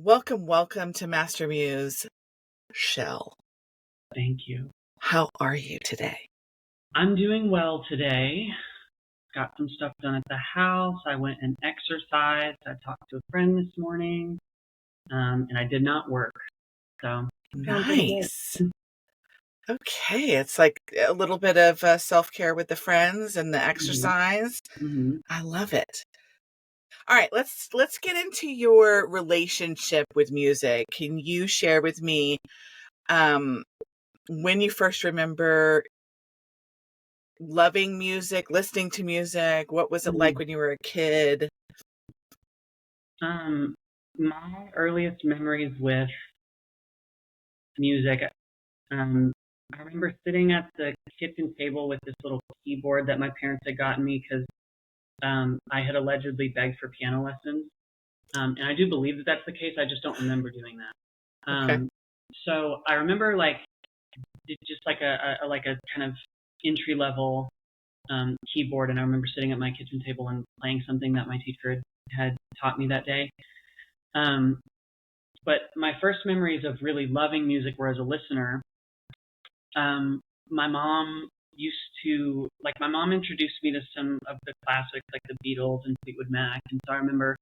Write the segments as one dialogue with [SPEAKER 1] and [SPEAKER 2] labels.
[SPEAKER 1] Welcome to Master Muse, Chaelle.
[SPEAKER 2] Thank you.
[SPEAKER 1] How are you today?
[SPEAKER 2] I'm doing well today. Got some stuff done at the house. I went and exercised. I talked to a friend this morning, and I did not work. So I'm feeling pretty
[SPEAKER 1] Nice.
[SPEAKER 2] good.
[SPEAKER 1] Okay, it's like a little bit of self-care with the friends and the exercise.
[SPEAKER 2] Mm-hmm.
[SPEAKER 1] I love it. All right, let's get into your relationship with music. Can you share with me when you first remember loving music, listening to music? What was it like when you were a kid?
[SPEAKER 2] My earliest memories with music, I remember sitting at the kitchen table with this little keyboard that my parents had gotten me because I had allegedly begged for piano lessons. And I do believe that that's the case. I just don't remember doing that.
[SPEAKER 1] Okay.
[SPEAKER 2] So I remember just like a kind of entry level keyboard, and I remember sitting at my kitchen table and playing something that my teacher had taught me that day. But my first memories of really loving music were as a listener. My mom my mom introduced me to some of the classics like the Beatles and Fleetwood Mac, and so I remember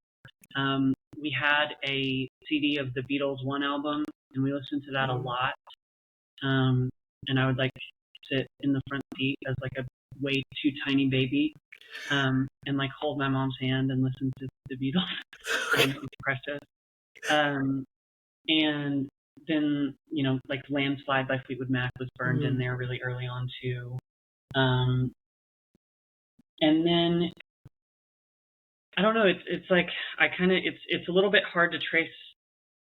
[SPEAKER 2] we had a CD of the Beatles One album, and we listened to that a lot. And I would sit in the front seat as a way too tiny baby, and hold my mom's hand and listen to the Beatles. And it was precious. And then Landslide by Fleetwood Mac was burned in there really early on too. And then I don't know. It's a little bit hard to trace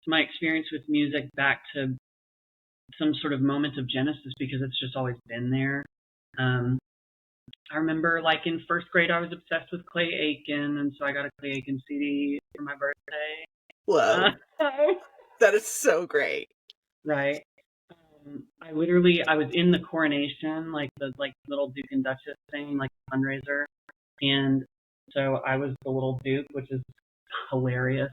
[SPEAKER 2] my experience with music back to some sort of moment of genesis because it's just always been there. I remember in first grade I was obsessed with Clay Aiken, and so I got a Clay Aiken CD for my birthday.
[SPEAKER 1] Whoa. That is so great.
[SPEAKER 2] Right. I was in the coronation, the little Duke and Duchess thing, fundraiser. And so I was the little Duke, which is hilarious.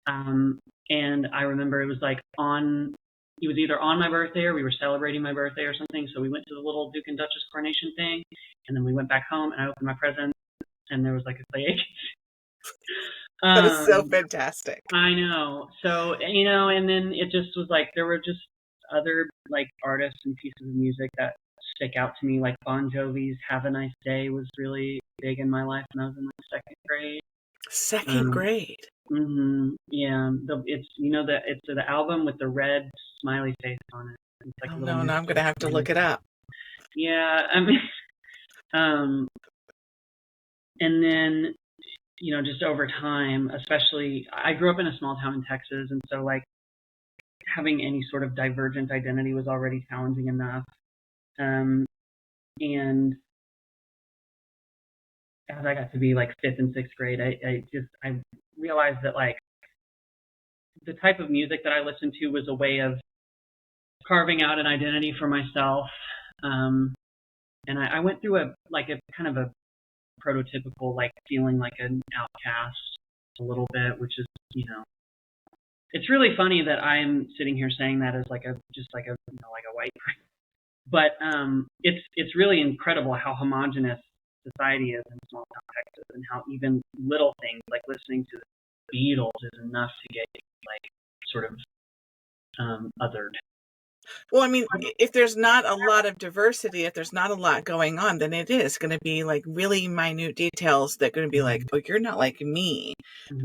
[SPEAKER 2] And I remember it was it was either on my birthday or we were celebrating my birthday or something. So we went to the little Duke and Duchess coronation thing, and then we went back home and I opened my present and there was a Clay Aiken.
[SPEAKER 1] That is so fantastic.
[SPEAKER 2] I know. So, and then it just was there were just other artists and pieces of music that stick out to me, like Bon Jovi's Have a Nice Day was really big in my life when I was in second grade.
[SPEAKER 1] Second grade?
[SPEAKER 2] Yeah. It's the album with the red smiley face on it. It's
[SPEAKER 1] oh no, I'm going to have to look it up.
[SPEAKER 2] Yeah. I mean, and then, just over time, especially, I grew up in a small town in Texas, and so having any sort of divergent identity was already challenging enough. And as I got to be fifth and sixth grade, I realized that the type of music that I listened to was a way of carving out an identity for myself. And I went through a kind of a prototypical feeling like an outcast a little bit, which is it's really funny that I'm sitting here saying that as a white person. But it's really incredible how homogenous society is in small town Texas, and how even little things like listening to the Beatles is enough to get sort of othered.
[SPEAKER 1] Well, I mean, if there's not a lot of diversity, if there's not a lot going on, then it is going to be really minute details that are going to be oh, you're not like me.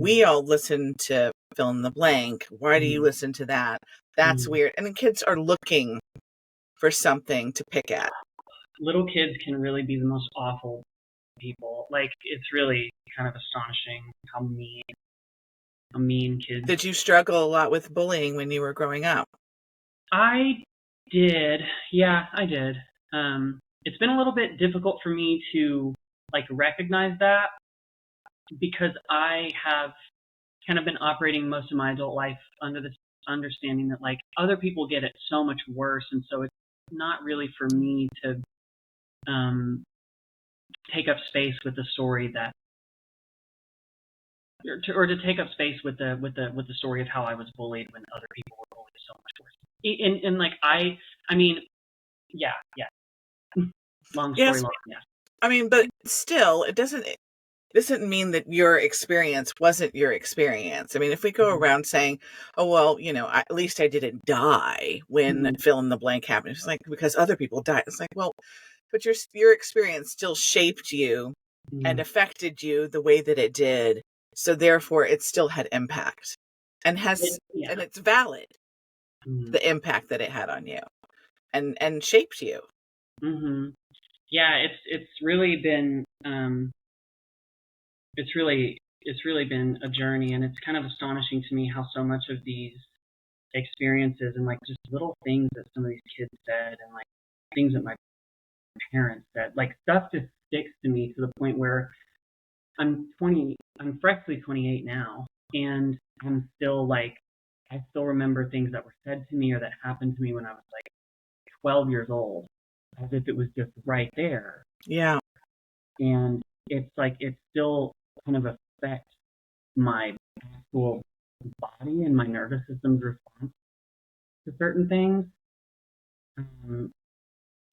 [SPEAKER 1] We all listen to fill in the blank. Why do you listen to that? That's weird. And the kids are looking for something to pick at.
[SPEAKER 2] Little kids can really be the most awful people. It's really kind of astonishing how mean kids.
[SPEAKER 1] Did you struggle a lot with bullying when you were growing up?
[SPEAKER 2] I did. Yeah, I did. It's been a little bit difficult for me to recognize that because I have kind of been operating most of my adult life under this understanding that other people get it so much worse, and so it's not really for me to take up space with the story that or to take up space with the story of how I was bullied when other people were bullied so much worse. And like I mean, yeah. Long story
[SPEAKER 1] Yes.
[SPEAKER 2] long, yeah.
[SPEAKER 1] I mean, but still, it doesn't mean that your experience wasn't your experience. I mean, if we go around saying, oh, well, at least I didn't die when fill in the blank happened. It's like, because other people died. It's like, well, but your experience still shaped you and affected you the way that it did. So therefore it still had impact and and it's valid, the impact that it had on you and shaped you.
[SPEAKER 2] Yeah, it's really been it's really been a journey, and it's kind of astonishing to me how so much of these experiences and like just little things that some of these kids said and like things that my parents said, like stuff just sticks to me to the point where I'm freshly 28 now, and I'm still like, I still remember things that were said to me or that happened to me when I was like 12 years old, as if it was just right there.
[SPEAKER 1] Yeah.
[SPEAKER 2] And it's like, it still kind of affects my actual body and my nervous system's response to certain things.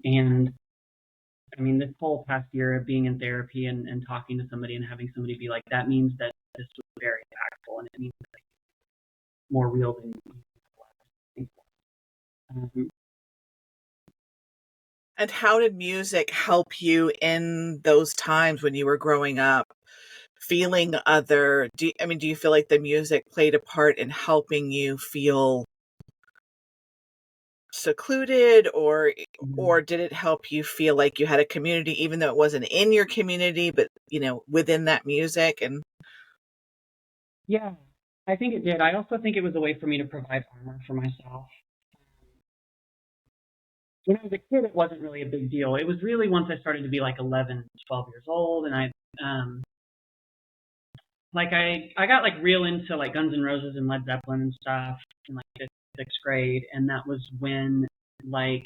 [SPEAKER 2] And I mean, this whole past year of being in therapy and talking to somebody and having somebody be like, that means that this was very impactful and it means that it's more real than you think.
[SPEAKER 1] And how did music help you in those times when you were growing up, feeling other? Do you feel like the music played a part in helping you feel secluded, or did it help you feel like you had a community, even though it wasn't in your community, but within that music? And
[SPEAKER 2] yeah, I think it did. I also think it was a way for me to provide armor for myself. When I was a kid, it wasn't really a big deal. It was really once I started to be like 11, 12 years old, and I got like real into like Guns N' Roses and Led Zeppelin and stuff in like sixth grade, and that was when like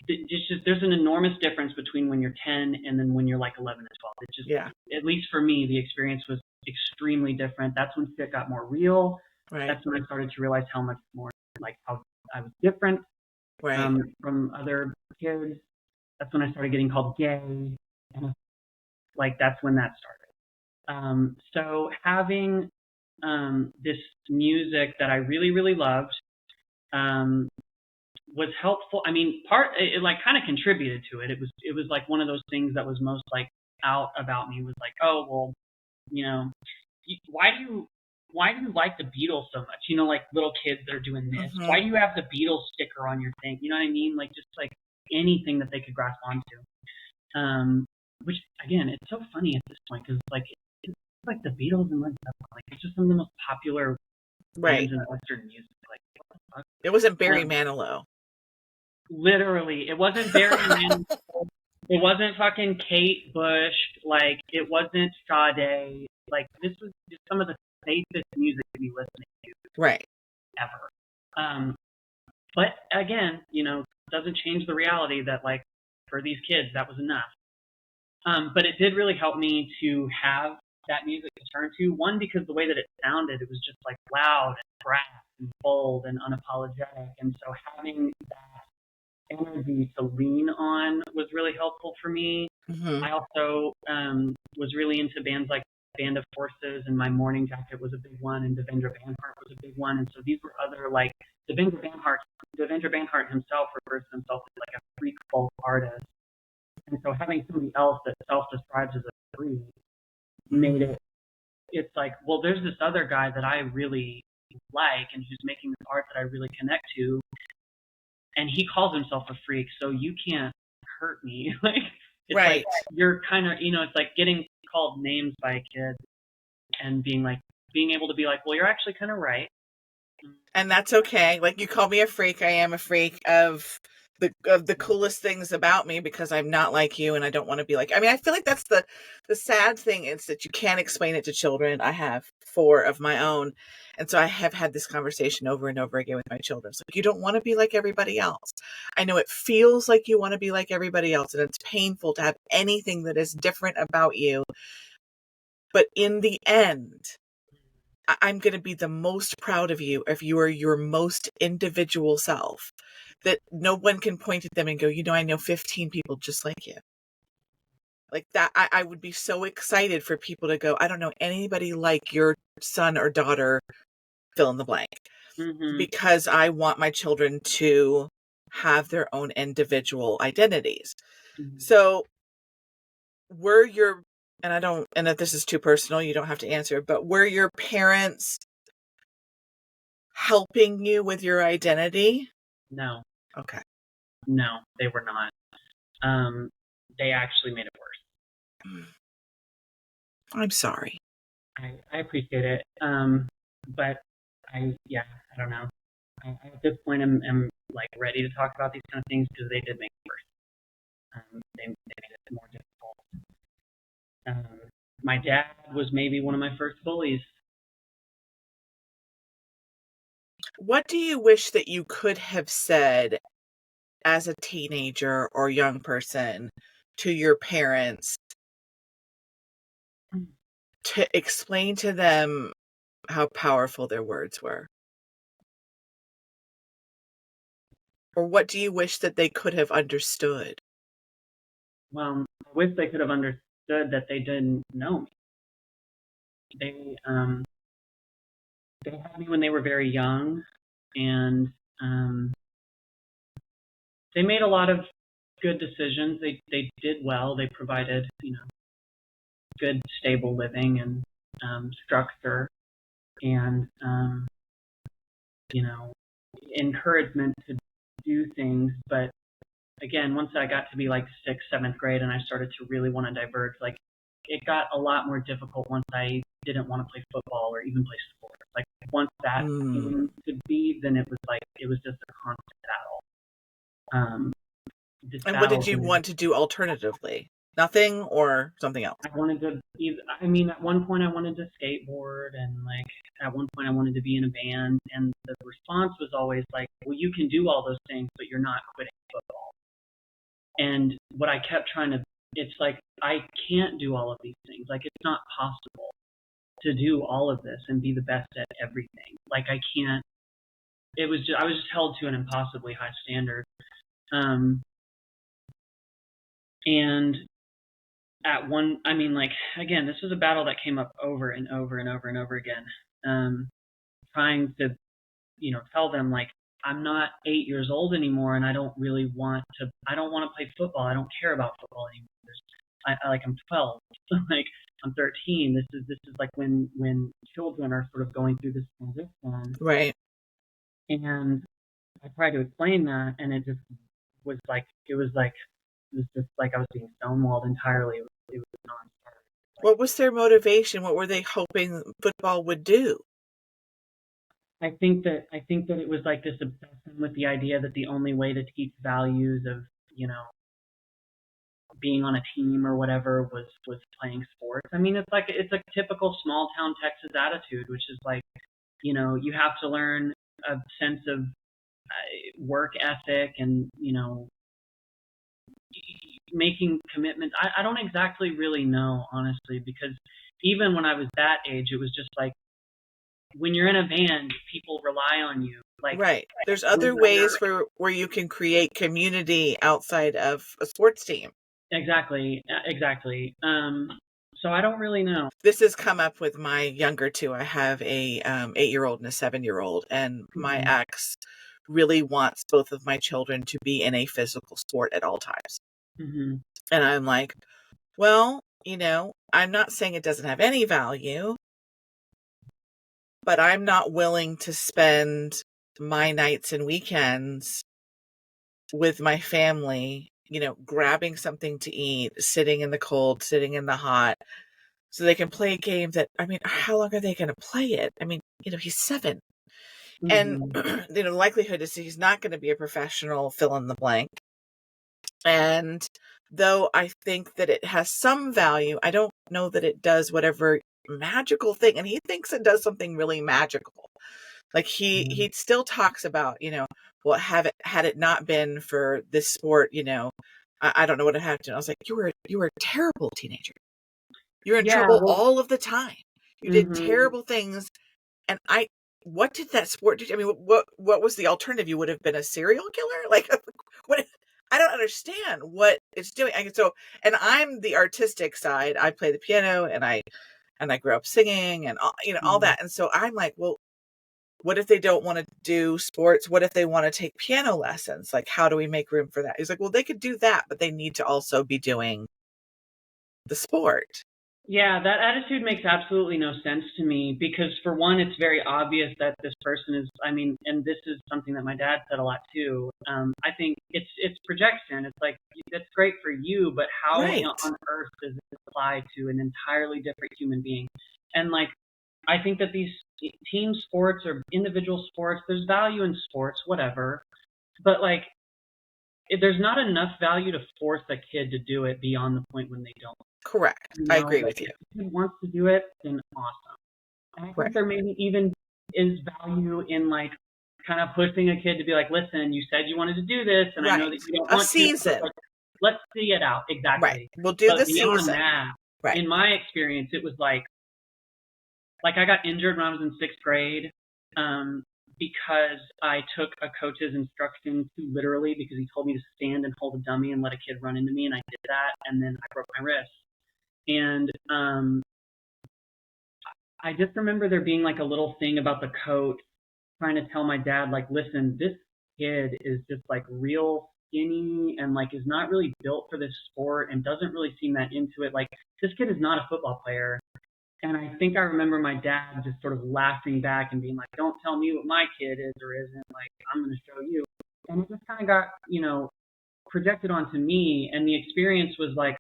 [SPEAKER 2] there's an enormous difference between when you're 10 and then when you're like 11 and 12. It's just, at least for me, the experience was extremely different. That's when shit got more real.
[SPEAKER 1] right.
[SPEAKER 2] That's when I started to realize how much more like how I was different from other kids. That's when I started getting called gay, and like that's when that started. So having this music that I really, really loved was helpful. I mean, it like kind of contributed to it. It was like one of those things that was most like out about me was like, oh, well, why do you like the Beatles so much? Like little kids that are doing this. Why do you have the Beatles sticker on your thing? You know what I mean? Like just like anything that they could grasp onto. Which again, it's so funny at this point because like it's like the Beatles and Led Zeppelin. Like it's just some of the most popular bands in Western music. Like what the fuck?
[SPEAKER 1] It wasn't Barry Manilow.
[SPEAKER 2] Literally, it wasn't Barry Manilow. It wasn't fucking Kate Bush. Like it wasn't Sade. Like this was just some of the safest music to be listening to. Ever. But again, doesn't change the reality that like for these kids that was enough. But it did really help me to have that music to turn to. One, because the way that it sounded, it was just like loud and brass and bold and unapologetic. And so having that energy to lean on was really helpful for me. I also was really into bands like Band of Horses, and My Morning Jacket was a big one, and Devendra Banhart was a big one. And so these were other like Devendra Banhart himself refers to himself as like a freak folk artist. And so having somebody else that self-describes as a freak made it's like, well, there's this other guy that I really like and who's making this art that I really connect to, and he calls himself a freak, so you can't hurt me. Like it's like you're kind of, it's like getting called names by a kid and being able to be like, well, you're actually kind of right.
[SPEAKER 1] And that's okay. Like you call me a freak, I am a freak of the coolest things about me because I'm not like you and I don't want to be like. I mean, I feel like that's the sad thing is that you can't explain it to children. I have 4 of my own. And so I have had this conversation over and over again with my children. So you don't want to be like everybody else. I know it feels like you want to be like everybody else, and it's painful to have anything that is different about you But in the end, I'm going to be the most proud of you if you are your most individual self, that no one can point at them and go, I know 15 people just like you. Like that, I would be so excited for people to go, I don't know anybody like your son or daughter, fill in the blank, because I want my children to have their own individual identities. So were your, and if this is too personal, you don't have to answer, but were your parents helping you with your identity?
[SPEAKER 2] No.
[SPEAKER 1] Okay.
[SPEAKER 2] No, they were not. They actually made it worse.
[SPEAKER 1] I'm sorry.
[SPEAKER 2] I appreciate it. But I don't know. At this point, I'm like ready to talk about these kind of things because they did make it worse. They made it more difficult. My dad was maybe one of my first bullies.
[SPEAKER 1] What do you wish that you could have said as a teenager or young person to your parents to explain to them how powerful their words were? Or what do you wish that they could have understood?
[SPEAKER 2] Well, I wish they could have understood that they didn't know me. They had me when they were very young, and they made a lot of good decisions. They did well. They provided, good, stable living and structure and, encouragement to do things. But again, once I got to be like 6th, 7th grade and I started to really want to diverge, like it got a lot more difficult once I didn't want to play football or even play sports. Like once that came to be, then it was just a constant battle.
[SPEAKER 1] And what did you want to do alternatively? Nothing or something else?
[SPEAKER 2] I wanted to, at one point I wanted to skateboard, and like at one point I wanted to be in a band, and the response was always like, well, you can do all those things, but you're not quitting football. And what I kept trying to, it's like, I can't do all of these things. Like, it's not possible to do all of this and be the best at everything. Like, I can't, I was just held to an impossibly high standard. And at one, again, this was a battle that came up over and over and over and over again. Trying to, tell them, like, I'm not 8 years old anymore, and I don't want to play football. I don't care about football anymore. I'm 12, like I'm 13. This is like when children are sort of going through this transition.
[SPEAKER 1] Right.
[SPEAKER 2] And I tried to explain that, and it just was like, it was just like I was being stonewalled entirely. It was non-starter.
[SPEAKER 1] What was their motivation? What were they hoping football would do?
[SPEAKER 2] I think that it was like this obsession with the idea that the only way to teach values of, being on a team or whatever was playing sports. I mean, it's a typical small town Texas attitude, which is like, you have to learn a sense of work ethic and, making commitments. I don't exactly really know, honestly, because even when I was that age, it was just like, when you're in a band, people rely on you. Like,
[SPEAKER 1] right. There's other ways where you can create community outside of a sports team.
[SPEAKER 2] Exactly. So I don't really know.
[SPEAKER 1] This has come up with my younger two. I have a 8-year-old and a 7-year-old, and my ex really wants both of my children to be in a physical sport at all times. And I'm like, well, I'm not saying it doesn't have any value, but I'm not willing to spend my nights and weekends with my family, grabbing something to eat, sitting in the cold, sitting in the hot, so they can play a game that, how long are they going to play it? He's 7. And, the likelihood is he's not going to be a professional fill in the blank. And though I think that it has some value, I don't know that it does whatever magical thing. And he thinks it does something really magical. Like he still talks about, well, had it not been for this sport, I don't know what had happened. I was like, you were a terrible teenager. You're in
[SPEAKER 2] Yeah,
[SPEAKER 1] trouble
[SPEAKER 2] well,
[SPEAKER 1] all of the time. You did
[SPEAKER 2] hmm
[SPEAKER 1] terrible things. And what did that sport do? I mean, what was the alternative? You would have been a serial killer? Like, what? I don't understand what it's doing. And I'm the artistic side. I play the piano, and I grew up singing, and all
[SPEAKER 2] hmm
[SPEAKER 1] that. And so I'm like, well, what if they don't want to do sports? What if they want to take piano lessons? Like, how do we make room for that? He's like, well, they could do that, but they need to also be doing the sport.
[SPEAKER 2] Yeah, that attitude makes absolutely no sense to me because for one, it's very obvious that this person is, I mean, and this is something that my dad said a lot too. I think it's projection. It's like that's great for you, but how
[SPEAKER 1] Right.
[SPEAKER 2] on earth does it apply to an entirely different human being? And like I think that these team sports or individual sports, there's value in sports, whatever. But like there's not enough value to force a kid to do it beyond the point when they don't.
[SPEAKER 1] Correct.
[SPEAKER 2] You
[SPEAKER 1] I
[SPEAKER 2] know,
[SPEAKER 1] agree
[SPEAKER 2] like
[SPEAKER 1] with you.
[SPEAKER 2] if the kid wants to do it, then awesome. And I think
[SPEAKER 1] Right.
[SPEAKER 2] there maybe even is value in like kind of pushing a kid to be like, listen, you said you wanted to do this, and I know that
[SPEAKER 1] Right.
[SPEAKER 2] you don't
[SPEAKER 1] A
[SPEAKER 2] want to. So it's
[SPEAKER 1] season.
[SPEAKER 2] like, let's see it out
[SPEAKER 1] Right.
[SPEAKER 2] exactly.
[SPEAKER 1] We'll do
[SPEAKER 2] But
[SPEAKER 1] the
[SPEAKER 2] beyond
[SPEAKER 1] season.
[SPEAKER 2] that,
[SPEAKER 1] Right.
[SPEAKER 2] in my experience, it was like I got injured when I was in sixth grade. Because I took a coach's instructions too literally because he told me to stand and hold a dummy and let a kid run into me, and I did that, and then I broke my wrist. And I just remember there being like a little thing about the coach trying to tell my dad, like, listen, this kid is just like real skinny and like is not really built for this sport and doesn't really seem that into it. Like, this kid is not a football player. And I think I remember my dad just sort of laughing back and being like, don't tell me what my kid is or isn't. Like, I'm going to show you. And it just kind of got, projected onto me. And the experience was like,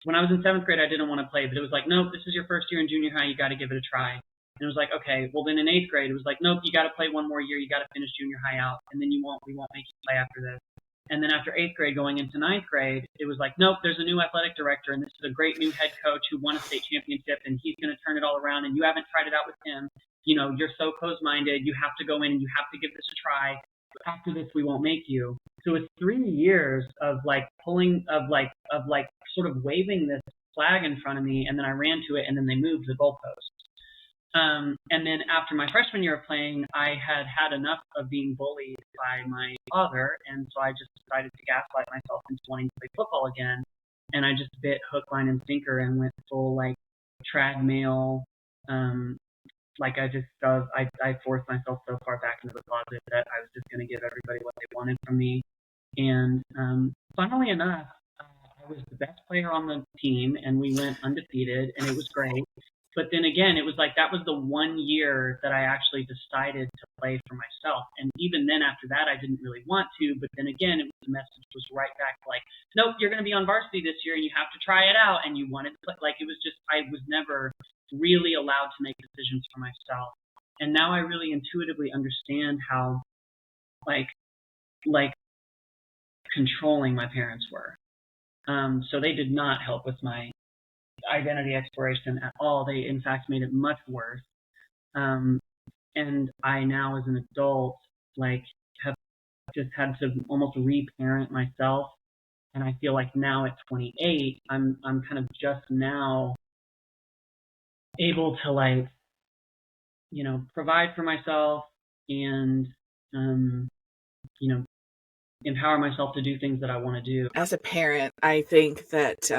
[SPEAKER 2] when I was in seventh grade, I didn't want to play, but it was like, nope, this is your first year in junior high. You got to give it a try. And it was like, okay, well then in eighth grade, it was like, nope, you got to play one more year. You got to finish junior high out, and then we won't make you play after this. And then after eighth grade, going into ninth grade, it was like, nope, there's a new athletic director, and this is a great new head coach who won a state championship, and he's going to turn it all around. And you haven't tried it out with him. You're so closed-minded. You have to go in and you have to give this a try. After this, we won't make you. So it's 3 years of like sort of waving this flag in front of me, and then I ran to it, and then they moved the goalpost. And then after my freshman year of playing, I had had enough of being bullied by my father, and so I just decided to gaslight myself into wanting to play football again. And I just bit hook, line, and sinker and went full like trad male. Like I forced myself so far back into the closet that I was just going to give everybody what they wanted from me. And funnily enough, I was the best player on the team, and we went undefeated, and it was great. But then again, it was like that was the 1 year that I actually decided to play for myself. And even then, after that, I didn't really want to. But then again, the message was right back like, nope, you're going to be on varsity this year, and you have to try it out. And you wanted to play. Like it was just I was never really allowed to make decisions for myself. And now I really intuitively understand how like like controlling my parents were. So they did not help with my identity exploration at all. They, in fact, made it much worse. Um, and I now, as an adult, like have just had to almost reparent myself. And I feel like now at 28, I'm kind of just now able to like, provide for myself and, um, you know, empower myself to do things that I want to do.
[SPEAKER 1] As a parent, I think that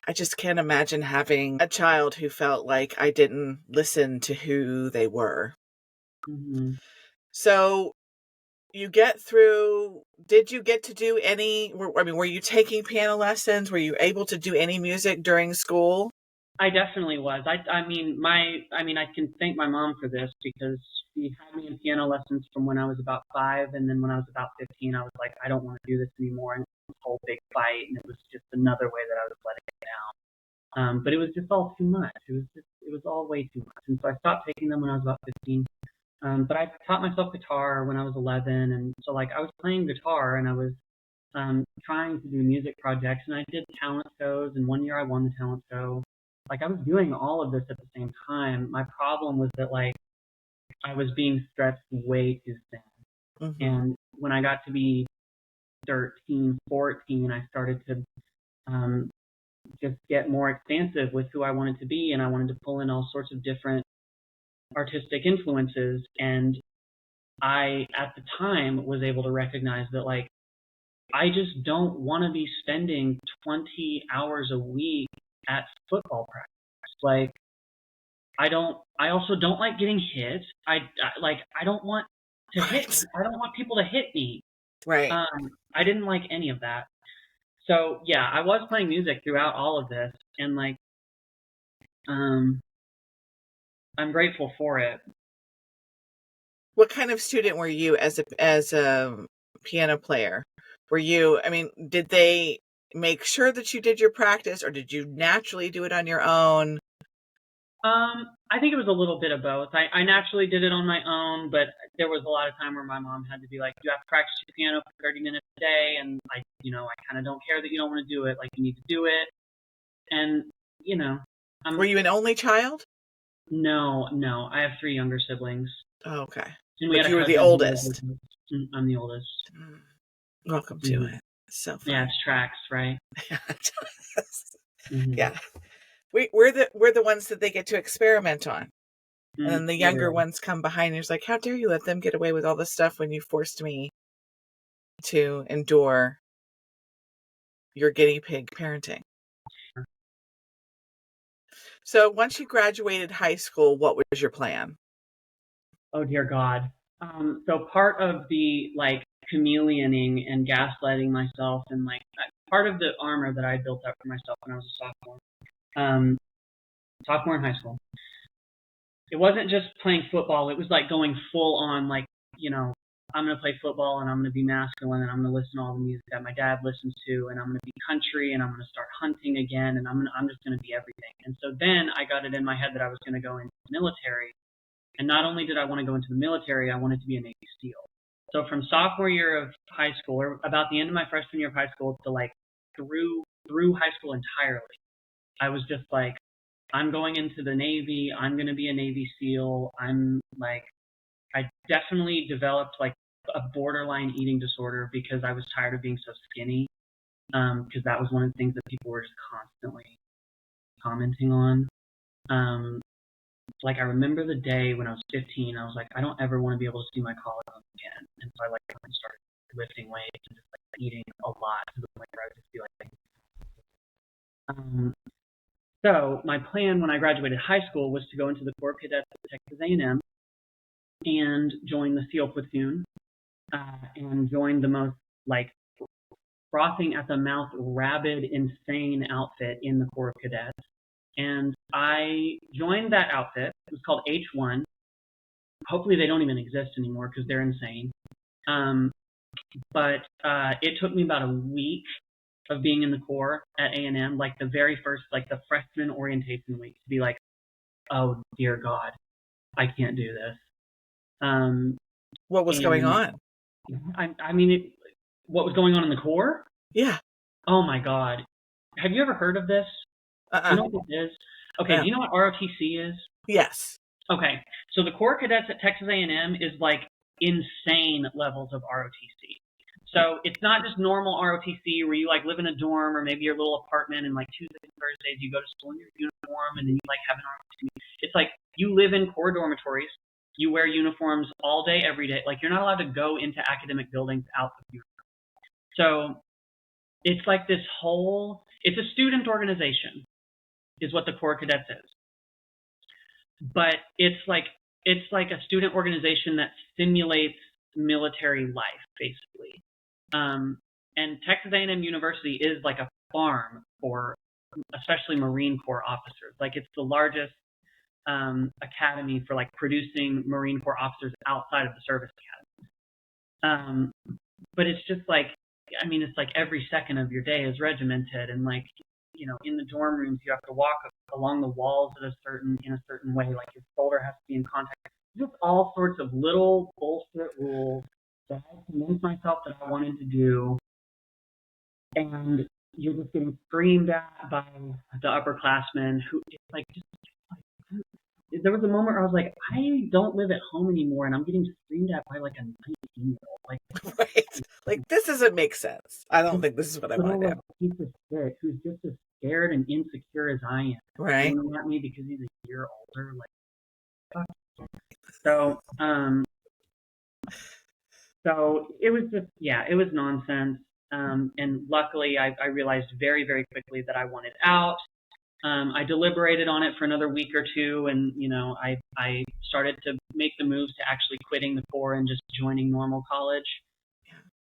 [SPEAKER 1] I just can't imagine having a child who felt like I didn't listen to who they were.
[SPEAKER 2] Mm-hmm.
[SPEAKER 1] So you get through, did you get to do were you taking piano lessons? Were you able to do any music during school?
[SPEAKER 2] I definitely was. I can thank my mom for this because she had me in piano lessons from when I was about 5, and then when I was about 15, I was like, I don't want to do this anymore, and it was a whole big fight, and it was just another way that I was letting it down. But it was just all too much. It was all way too much, and so I stopped taking them when I was about 15. But I taught myself guitar when I was 11, and so like I was playing guitar and I was trying to do music projects, and I did talent shows, and one year I won the talent show. Like I was doing all of this at the same time. My problem was that like I was being stretched way too thin.
[SPEAKER 1] Mm-hmm.
[SPEAKER 2] And when I got to be 13, 14, I started to um, just get more expansive with who I wanted to be, and I wanted to pull in all sorts of different artistic influences. And I, at the time, was able to recognize that, like, I just don't want to be spending 20 hours a week at football practice. Like, I also don't like getting hit. I don't want to hit. I don't want people to hit me.
[SPEAKER 1] Right.
[SPEAKER 2] I didn't like any of that. So yeah, I was playing music throughout all of this, and like, I'm grateful for it.
[SPEAKER 1] What kind of student were you as a piano player? Were you, I mean, did they make sure that you did your practice, or did you naturally do it on your own?
[SPEAKER 2] I think it was a little bit of both. I naturally did it on my own, but there was a lot of time where my mom had to be like, "You have to practice your piano for 30 minutes a day," and I kind of don't care that you don't want to do it. Like, you need to do it. And
[SPEAKER 1] Were you an only child?
[SPEAKER 2] No, I have 3 younger siblings.
[SPEAKER 1] Oh, okay.
[SPEAKER 2] And we
[SPEAKER 1] But
[SPEAKER 2] had
[SPEAKER 1] you were the oldest.
[SPEAKER 2] I'm the oldest.
[SPEAKER 1] Welcome to it. So fun.
[SPEAKER 2] Yeah, it's tracks, right?
[SPEAKER 1] Yeah. We're the ones that they get to experiment on. And then the younger ones come behind and it's like, how dare you let them get away with all this stuff when you forced me to endure your guinea pig parenting. So once you graduated high school, what was your plan?
[SPEAKER 2] Oh, dear God. So part of the, like, chameleoning and gaslighting myself, and like part of the armor that I built up for myself when I was a sophomore in high school, it wasn't just playing football. It was like going full on, like, I'm going to play football and I'm going to be masculine and I'm going to listen to all the music that my dad listens to, and I'm going to be country and I'm going to start hunting again, and I'm just going to be everything. And so then I got it in my head that I was going to go into the military. And not only did I want to go into the military, I wanted to be a Navy SEAL. So from sophomore year of high school, or about the end of my freshman year of high school, to like through high school entirely, I was just like, I'm going into the Navy. I'm going to be a Navy SEAL. I definitely developed like a borderline eating disorder because I was tired of being so skinny. Because that was one of the things that people were just constantly commenting on. Like, I remember the day when I was 15, I was like, I don't ever want to be able to see my collarbones again. And so I started lifting weights and just like eating a lot to the point where I would just be like, so my plan when I graduated high school was to go into the Corps of Cadets at Texas A&M and join the SEAL platoon, and join the most like frothing at the mouth, rabid, insane outfit in the Corps of Cadets. And I joined that outfit. It was called H1. Hopefully they don't even exist anymore because they're insane. But it took me about a week of being in the Corps at A&M, like the very first, like the freshman orientation week, to be like, oh, dear God, I can't do this.
[SPEAKER 1] What was going on?
[SPEAKER 2] What was going on in the Corps?
[SPEAKER 1] Yeah.
[SPEAKER 2] Oh, my God. Have you ever heard of this? Do you know what it is? Okay, yeah. Do you know what ROTC is?
[SPEAKER 1] Yes.
[SPEAKER 2] Okay, so the Corps Cadets at Texas A&M is like insane levels of ROTC. So it's not just normal ROTC where you like live in a dorm or maybe your little apartment, and like Tuesdays and Thursdays you go to school in your uniform and then you like have an ROTC. It's like you live in Corps dormitories, you wear uniforms all day, every day. Like, you're not allowed to go into academic buildings out of uniform. So it's like this whole, it's a student organization is what the Corps Cadets is. But it's like a student organization that simulates military life, basically. And Texas A&M University is like a farm for especially Marine Corps officers. Like, it's the largest academy for like producing Marine Corps officers outside of the service academy. But it's just like, I mean, it's like every second of your day is regimented, and like, in the dorm rooms, you have to walk along the walls in a certain way. Like, your shoulder has to be in contact. Just all sorts of little bullshit rules that I convinced myself that I wanted to do. And you're just getting screamed at by the upperclassmen who, there was a moment where I was like, I don't live at home anymore, and I'm getting screamed at by like a 19-year-old. Like,
[SPEAKER 1] right. Like, this doesn't make sense. I don't think this is what I want to do.
[SPEAKER 2] Piece of shit who's just as scared and insecure as I am,
[SPEAKER 1] Right.
[SPEAKER 2] screaming at me because he's a year older. Like, fuck. So, so it was just, yeah, it was nonsense. And luckily, I realized very, very quickly that I wanted out. I deliberated on it for another week or two, and I started to make the moves to actually quitting the corps and just joining normal college.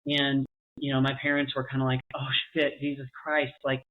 [SPEAKER 2] And my parents were kind of like, "Oh shit, Jesus Christ! Like,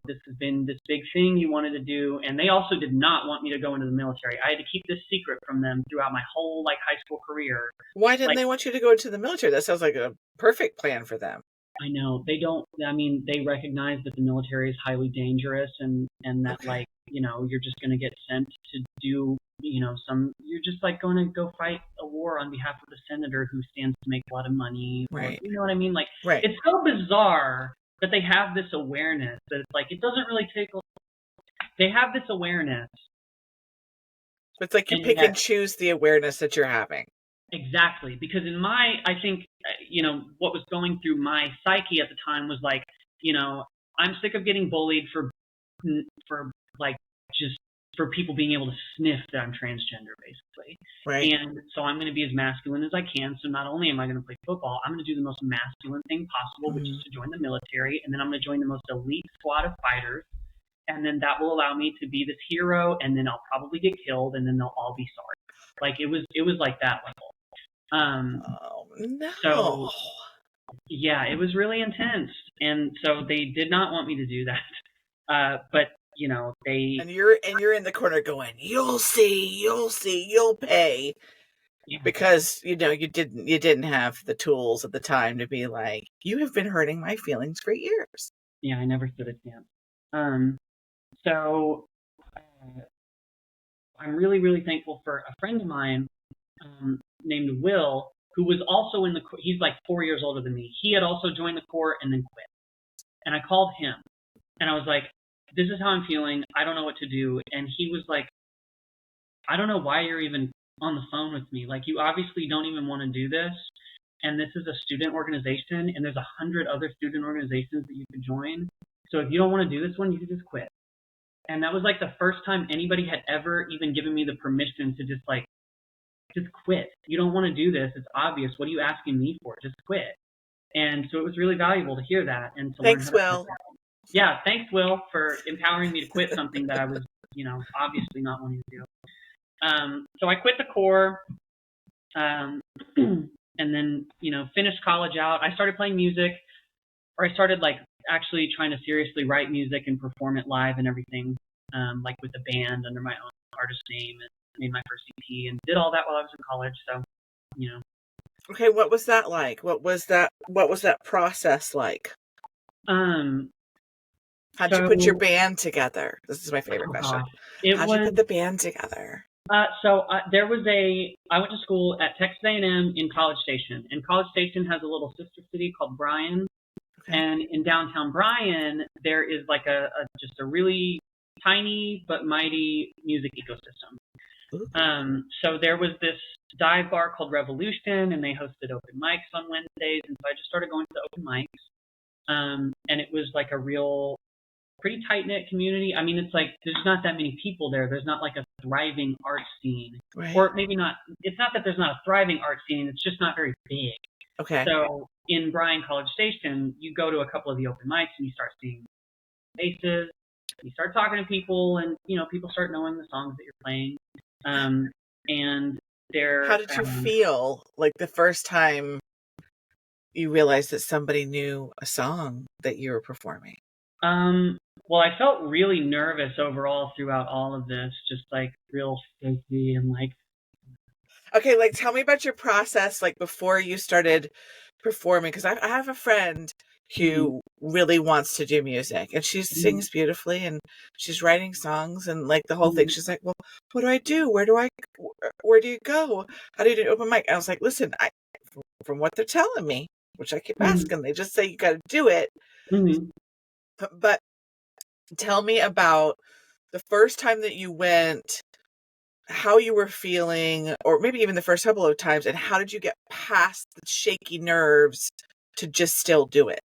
[SPEAKER 2] this has been this big thing you wanted to do," and they also did not want me to go into the military. I had to keep this secret from them throughout my whole high school career.
[SPEAKER 1] Why didn't
[SPEAKER 2] Like,
[SPEAKER 1] they want you to go into the military? That sounds like a perfect plan for them.
[SPEAKER 2] I know they don't. I mean, they recognize that the military is highly dangerous, and that
[SPEAKER 1] Okay.
[SPEAKER 2] you're just going to get sent to do you're just like going to go fight a war on behalf of the senator who stands to make a lot of money, or
[SPEAKER 1] Right.
[SPEAKER 2] you know what I mean? Like,
[SPEAKER 1] Right.
[SPEAKER 2] it's so bizarre that they have this awareness that it's like it doesn't really take. They have this awareness,
[SPEAKER 1] It's like you
[SPEAKER 2] and
[SPEAKER 1] pick
[SPEAKER 2] yet
[SPEAKER 1] and choose the awareness that you're having.
[SPEAKER 2] exactly, because I think, what was going through my psyche at the time was like, I'm sick of getting bullied for like just for people being able to sniff that I'm transgender, basically.
[SPEAKER 1] Right.
[SPEAKER 2] And so I'm going to be as masculine as I can. So not only am I going to play football, I'm going to do the most masculine thing possible, which is to join the military, and then I'm going to join the most elite squad of fighters. And then that will allow me to be this hero, and then I'll probably get killed, and then they'll all be sorry. Like, it was like that level.
[SPEAKER 1] Oh no.
[SPEAKER 2] So yeah, it was really intense, and so they did not want me to do that. But they,
[SPEAKER 1] And you're in the corner going, "You'll see, you'll pay,"
[SPEAKER 2] yeah,
[SPEAKER 1] because you didn't have the tools at the time to be like, "You have been hurting my feelings for years."
[SPEAKER 2] yeah, I never stood a chance. Um, so I'm really, really thankful for a friend of mine named Will, who was also in the. He's like 4 years older than me. He had also joined the corps and then quit. And I called him, and I was like, "This is how I'm feeling. I don't know what to do." And he was like, "I don't know why you're even on the phone with me. Like, you obviously don't even want to do this. And this is a student organization, and there's 100 other student organizations that you could join. So if you don't want to do this one, you could just quit." And that was like the first time anybody had ever even given me the permission to just quit. You don't want to do this. It's obvious. What are you asking me for? Just quit. And so it was really valuable to hear that and to learn how
[SPEAKER 1] Thanks,
[SPEAKER 2] to quit
[SPEAKER 1] Will.
[SPEAKER 2] that. Yeah, thanks, Will, for empowering me to quit something that I was, obviously not wanting to do. So I quit the corps, and then, finished college out. I started playing music, or I started actually trying to seriously write music and perform it live and everything, with a band under my own artist name, and made my first EP and did all that while I was in college. So,
[SPEAKER 1] Okay, what was that like? What was that process like?
[SPEAKER 2] um,
[SPEAKER 1] How'd you put your
[SPEAKER 2] so,
[SPEAKER 1] band together? This is my favorite
[SPEAKER 2] oh
[SPEAKER 1] question.
[SPEAKER 2] gosh, it
[SPEAKER 1] How'd you
[SPEAKER 2] was,
[SPEAKER 1] put the band together?
[SPEAKER 2] there was I went to school at Texas A&M in College Station, and College Station has a little sister city called Bryan.
[SPEAKER 1] Okay.
[SPEAKER 2] And in downtown Bryan, there is like just a really tiny but mighty music ecosystem. So there was this dive bar called Revolution, and they hosted open mics on Wednesdays, and so I just started going to the open mics. And it was like a real pretty tight knit community. I mean, it's like there's not that many people there. There's not like a thriving art scene,
[SPEAKER 1] Right.
[SPEAKER 2] or maybe not. It's not that there's not a thriving art scene. It's just not very big.
[SPEAKER 1] Okay.
[SPEAKER 2] So in Bryan College Station, you go to a couple of the open mics and you start seeing faces. You start talking to people, and people start knowing the songs that you're playing. And they're.
[SPEAKER 1] How did you feel like the first time you realized that somebody knew a song that you were performing?
[SPEAKER 2] Well, I felt really nervous overall throughout all of this, just like real shaky and like.
[SPEAKER 1] Okay, tell me about your process, before you started performing, because I have a friend who really wants to do music, and she sings beautifully, and she's writing songs, and the whole thing. She's like, "Well, what do I do? Where do you go? How do you do open mic?" And I was like, "Listen, from what they're telling me, which I keep asking, they just say you got to do it." But tell me about the first time that you went, how you were feeling, or maybe even the first couple of times, and how did you get past the shaky nerves to just still do it?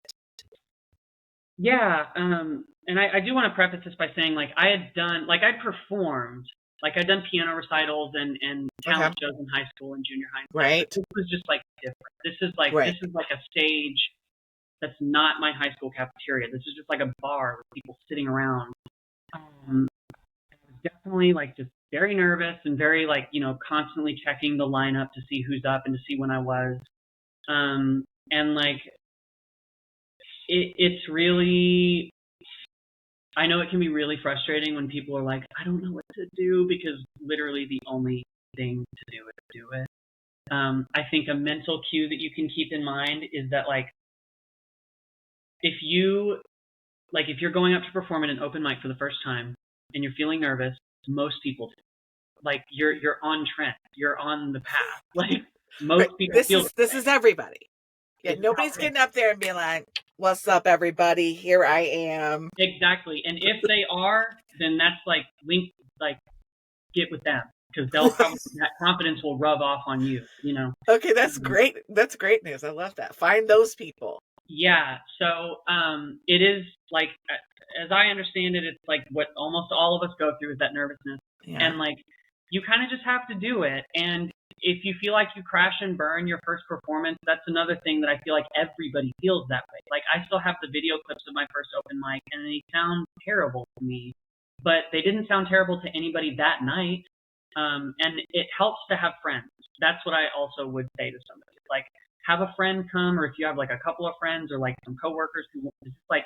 [SPEAKER 2] Yeah, and I do want to preface this by saying, like, I had done, like, I'd performed, like, I'd done piano recitals and
[SPEAKER 1] Okay.
[SPEAKER 2] talent shows in high school and junior high and stuff, but
[SPEAKER 1] Right.
[SPEAKER 2] this was just, like, different. This
[SPEAKER 1] Right.
[SPEAKER 2] is like a stage that's not my high school cafeteria. This is just like a bar with people sitting around. I was definitely, like, just very nervous and very, like, constantly checking the lineup to see who's up and to see when I was. And, like, it's really, I know it can be really frustrating when people are like, I don't know what to do, because literally the only thing to do is do it. I think a mental cue that you can keep in mind is that, like, if you if you're going up to perform at an open mic for the first time and you're feeling nervous, most people do. Like, you're on trend, you're on the path. Like,
[SPEAKER 1] Right.
[SPEAKER 2] most people feel this
[SPEAKER 1] This
[SPEAKER 2] way.
[SPEAKER 1] is everybody. Yeah,
[SPEAKER 2] This is how
[SPEAKER 1] nobody's
[SPEAKER 2] it is.
[SPEAKER 1] getting up there and being like, "What's up, everybody? Here I am."
[SPEAKER 2] Exactly. And if they are, then that's like, like, get with them, because they'll probably, that confidence will rub off on you.
[SPEAKER 1] Okay, that's
[SPEAKER 2] Um,
[SPEAKER 1] great. That's great news. I love that. Find those people.
[SPEAKER 2] yeah. So it is like, as I understand it, it's like what almost all of us go through is that nervousness,
[SPEAKER 1] Yeah.
[SPEAKER 2] and, like, you kind of just have to do it. And if you feel like you crash and burn your first performance, that's another thing that I feel like everybody feels that way. Like, I still have the video clips of my first open mic, and they sound terrible to me, but they didn't sound terrible to anybody that night. And it helps to have friends. That's what I also would say to somebody. Like, have a friend come, or if you have, like, a couple of friends or, like, some coworkers who just, like,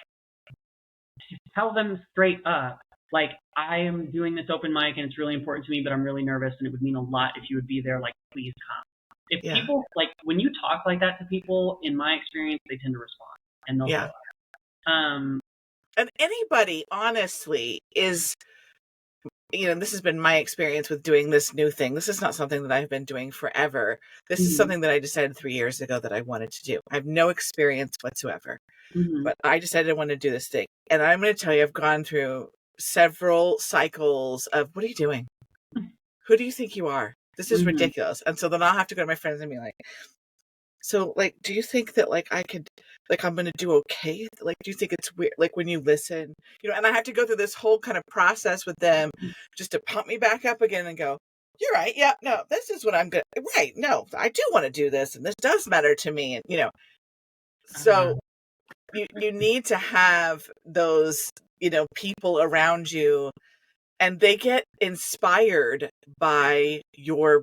[SPEAKER 2] tell them straight up, like, I am doing this open mic and it's really important to me, but I'm really nervous and it would mean a lot if you would be there. Like, please come. If
[SPEAKER 1] Yeah.
[SPEAKER 2] people, like, when you talk like that to people, in my experience, they tend to respond and they'll show
[SPEAKER 1] Yeah.
[SPEAKER 2] up.
[SPEAKER 1] And anybody, honestly, is, this has been my experience with doing this new thing. This is not something that I've been doing forever. This is
[SPEAKER 2] Mhm,
[SPEAKER 1] something that I decided 3 years ago that I wanted to do. I have no experience whatsoever,
[SPEAKER 2] mhm,
[SPEAKER 1] but I decided I wanted to do this thing. And I'm going to tell you, I've gone through several cycles of, what are you doing? Who do you think you are? This is
[SPEAKER 2] mhm,
[SPEAKER 1] ridiculous. And so then I'll have to go to my friends and be like, so, like, do you think that, like, I could, like, I'm gonna do okay? Like, do you think it's weird, like, when you listen, and I have to go through this whole kind of process with them just to pump me back up again and go, you're right. Yeah, no, this is what I'm good. Right. No, I do want to do this, and this does matter to me. And,
[SPEAKER 2] uh-huh,
[SPEAKER 1] so you need to have those, people around you, and they get inspired by your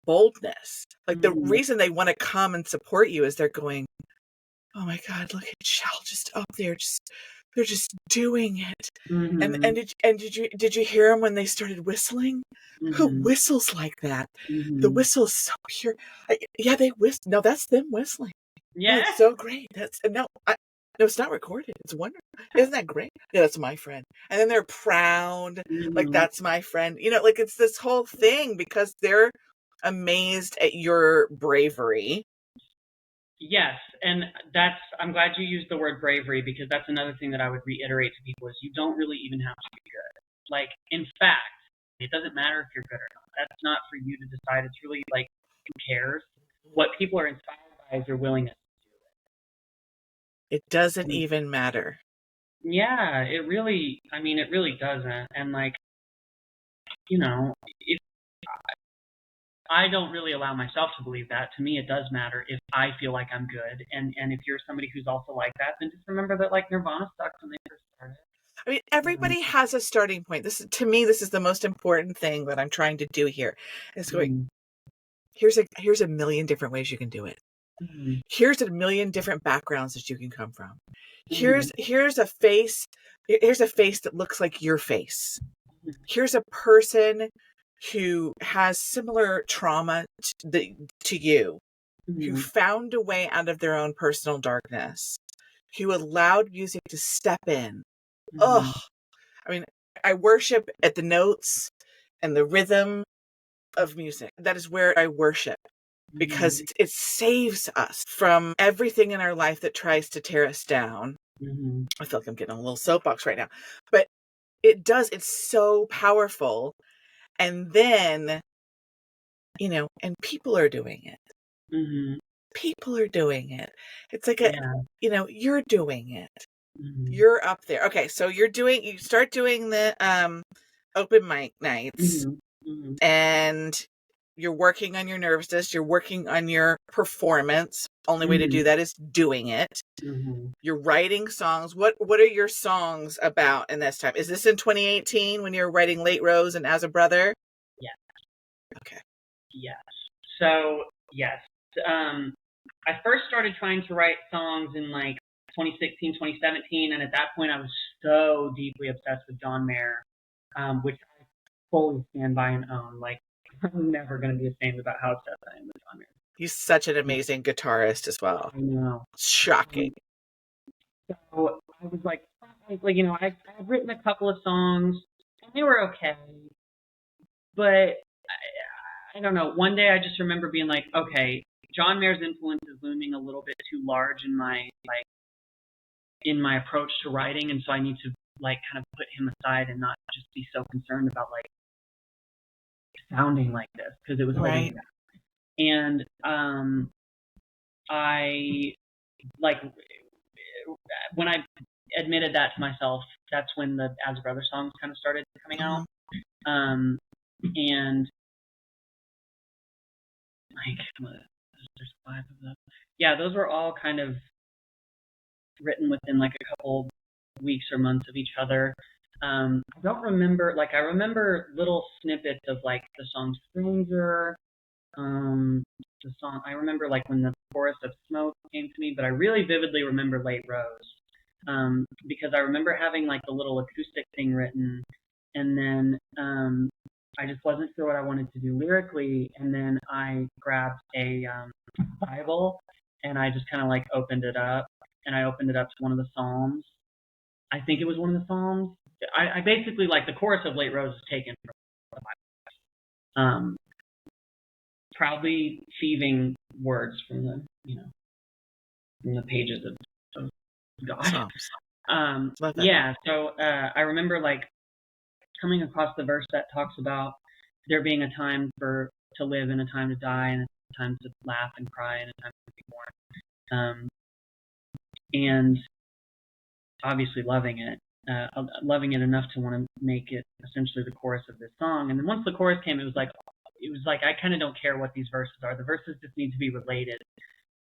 [SPEAKER 1] boldness. Like, the
[SPEAKER 2] mhm,
[SPEAKER 1] reason they want to come and support you is they're going, oh my God, look at Chaelle just up there, they're just doing it. And
[SPEAKER 2] mhm,
[SPEAKER 1] did you hear them when they started whistling? Who
[SPEAKER 2] mhm,
[SPEAKER 1] whistles like that? The
[SPEAKER 2] mhm.
[SPEAKER 1] whistle is so pure. Yeah, they whistle. No, that's them whistling. No,
[SPEAKER 2] Yeah.
[SPEAKER 1] it's so great. That's no, no, it's not recorded. It's wonderful. Isn't that great? Yeah, that's my friend. And then they're proud, like,
[SPEAKER 2] Mhm.
[SPEAKER 1] that's my friend. Like, it's this whole thing because they're amazed at your bravery.
[SPEAKER 2] Yes, and I'm glad you used the word bravery, because that's another thing that I would reiterate to people is you don't really even have to be good. Like, in fact, it doesn't matter if you're good or not. That's not for you to decide. It's really, like, who cares? What people are inspired by is your willingness to do
[SPEAKER 1] It doesn't
[SPEAKER 2] it.
[SPEAKER 1] even matter.
[SPEAKER 2] Yeah, it really doesn't. And, like, if I don't really allow myself to believe that. To me, it does matter if I feel like I'm good. And if you're somebody who's also like that, then just remember that, like, Nirvana sucked when they first started.
[SPEAKER 1] I mean,
[SPEAKER 2] Um,
[SPEAKER 1] everybody has a starting point. To me, this is the most important thing that I'm trying to do here. Is going,
[SPEAKER 2] mhm,
[SPEAKER 1] here's a million different ways you can do it.
[SPEAKER 2] mhm,
[SPEAKER 1] Here's a million different backgrounds that you can come from.
[SPEAKER 2] mhm,
[SPEAKER 1] Here's a face. Here's a face that looks like your face. Here's a person who has similar trauma to you, who
[SPEAKER 2] mhm,
[SPEAKER 1] found a way out of their own personal darkness, who allowed music to step in. Oh,
[SPEAKER 2] mhm,
[SPEAKER 1] I mean, I worship at the notes and the rhythm of music. That is where I worship, because
[SPEAKER 2] mhm,
[SPEAKER 1] it saves us from everything in our life that tries to tear us down.
[SPEAKER 2] mhm,
[SPEAKER 1] I feel like I'm getting a little soapbox right now, but it does. It's so powerful. And then, and people are doing it.
[SPEAKER 2] mhm.
[SPEAKER 1] People are doing it. It's like
[SPEAKER 2] Yeah.
[SPEAKER 1] you're doing it. You're up there. Okay, so you start doing the open mic nights, and you're working on your nervousness, you're working on your performance. Only way to do that is doing it. You're writing songs. What are your songs about in this time? Is this in 2018 when you're writing Late Rose and As a Brother?
[SPEAKER 2] Yeah.
[SPEAKER 1] Okay.
[SPEAKER 2] Yes. So, yes. I first started trying to write songs in like 2016, 2017, and at that point I was so deeply obsessed with John Mayer, which I fully stand by and own. Like, I'm never going to be ashamed about how obsessed I am with John Mayer.
[SPEAKER 1] He's such an amazing guitarist as well.
[SPEAKER 2] I know.
[SPEAKER 1] Shocking.
[SPEAKER 2] So I was like, I've written a couple of songs, and they were okay, but I don't know. One day I just remember being like, okay, John Mayer's influence is looming a little bit too large in my approach to writing, and so I need to like kind of put him aside and not just be so concerned about like sounding like this, because it was
[SPEAKER 1] right.
[SPEAKER 2] And I like when I admitted that to myself, that's when the As a Brother songs kind of started coming out. And like there's 5 of them. Yeah, those were all kind of written within like a couple weeks or months of each other. I don't remember, like I remember little snippets of like the song Stranger, the song, I remember like when the chorus of Smoke came to me, but I really vividly remember Late Rose, because I remember having like the little acoustic thing written, and then I just wasn't sure what I wanted to do lyrically, and then I grabbed a Bible, and I just kind of like opened it up, and I opened it up to one of the Psalms. I think it was one of the Psalms. I basically, like, the chorus of Late Rose is taken from the Bible. Proudly thieving words from the, from the pages of God. Yeah, so I remember, like, coming across the verse that talks about there being a time to live and a time to die, and a time to laugh and cry, and a time to be born. And obviously loving it enough to want to make it essentially the chorus of this song. And then once the chorus came, it was like I kind of don't care what these verses are. The verses just need to be related.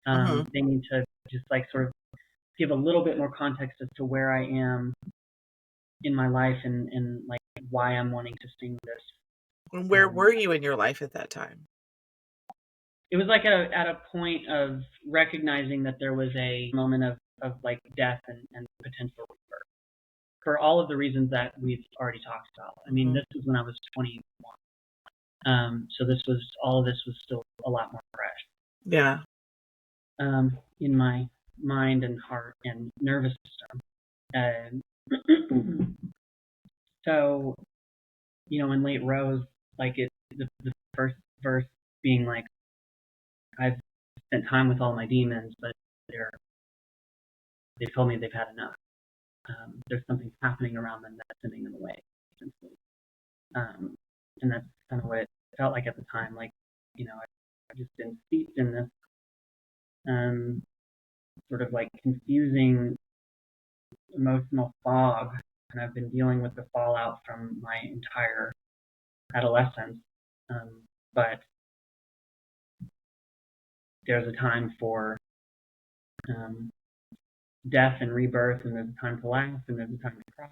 [SPEAKER 2] They need to just like sort of give a little bit more context as to where I am in my life and like why I'm wanting to sing this.
[SPEAKER 1] And where were you in your life at that time?
[SPEAKER 2] It was like at a point of recognizing that there was a moment of like death and potential rebirth, for all of the reasons that we've already talked about. I mean, this was when I was 21. So all of this was still a lot more fresh.
[SPEAKER 1] Yeah.
[SPEAKER 2] In my mind and heart and nervous system. So, in Late Rose, like the first verse being like, I've spent time with all my demons, but they've told me they've had enough. There's something happening around them that's sending them away, essentially. And that's kind of what it felt like at the time. Like, I've just been steeped in this sort of like confusing emotional fog, and I've been dealing with the fallout from my entire adolescence. But there's a time for death and rebirth, and there's a time to laugh, and there's a time to cry.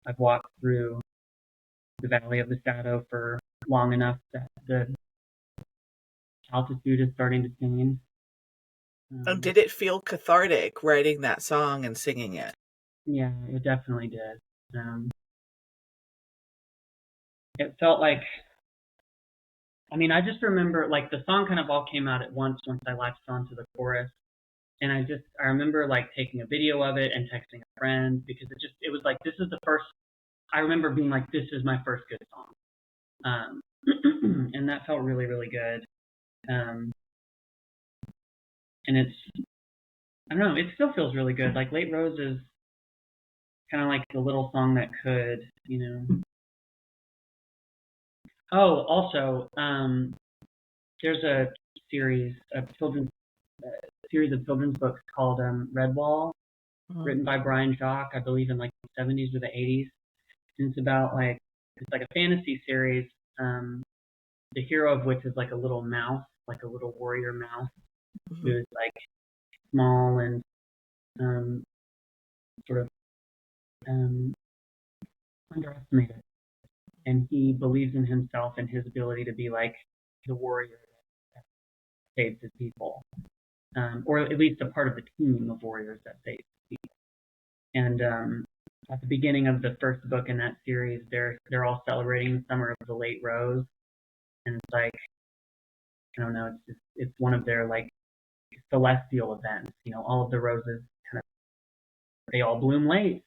[SPEAKER 2] I've walked through the valley of the shadow for long enough that the altitude is starting to change.
[SPEAKER 1] Did it feel cathartic writing that song and singing it?
[SPEAKER 2] Yeah, it definitely did. It felt like, I just remember like the song kind of all came out at once I latched onto the chorus. And I remember like taking a video of it and texting a friend, because it was like, this is the first, I remember being like, this is my first good song. And that felt really, really good. And it's, I don't know, it still feels really good. Like Late Rose is kind of like the little song that could, Oh, also, there's a series of children's series of children's books called Redwall, written by Brian Jacques, I believe in like the 70s or the 80s. And it's about like, it's like a fantasy series, the hero of which is like a little mouse, like a little warrior mouse, who is like small and sort of underestimated. And he believes in himself and his ability to be like the warrior that saves his people, or at least a part of the team of warriors that saves people. And at the beginning of the first book in that series, they're all celebrating the summer of the late rose, and it's like, I don't know, it's one of their like celestial events. You know, all of the roses kind of, they all bloom late.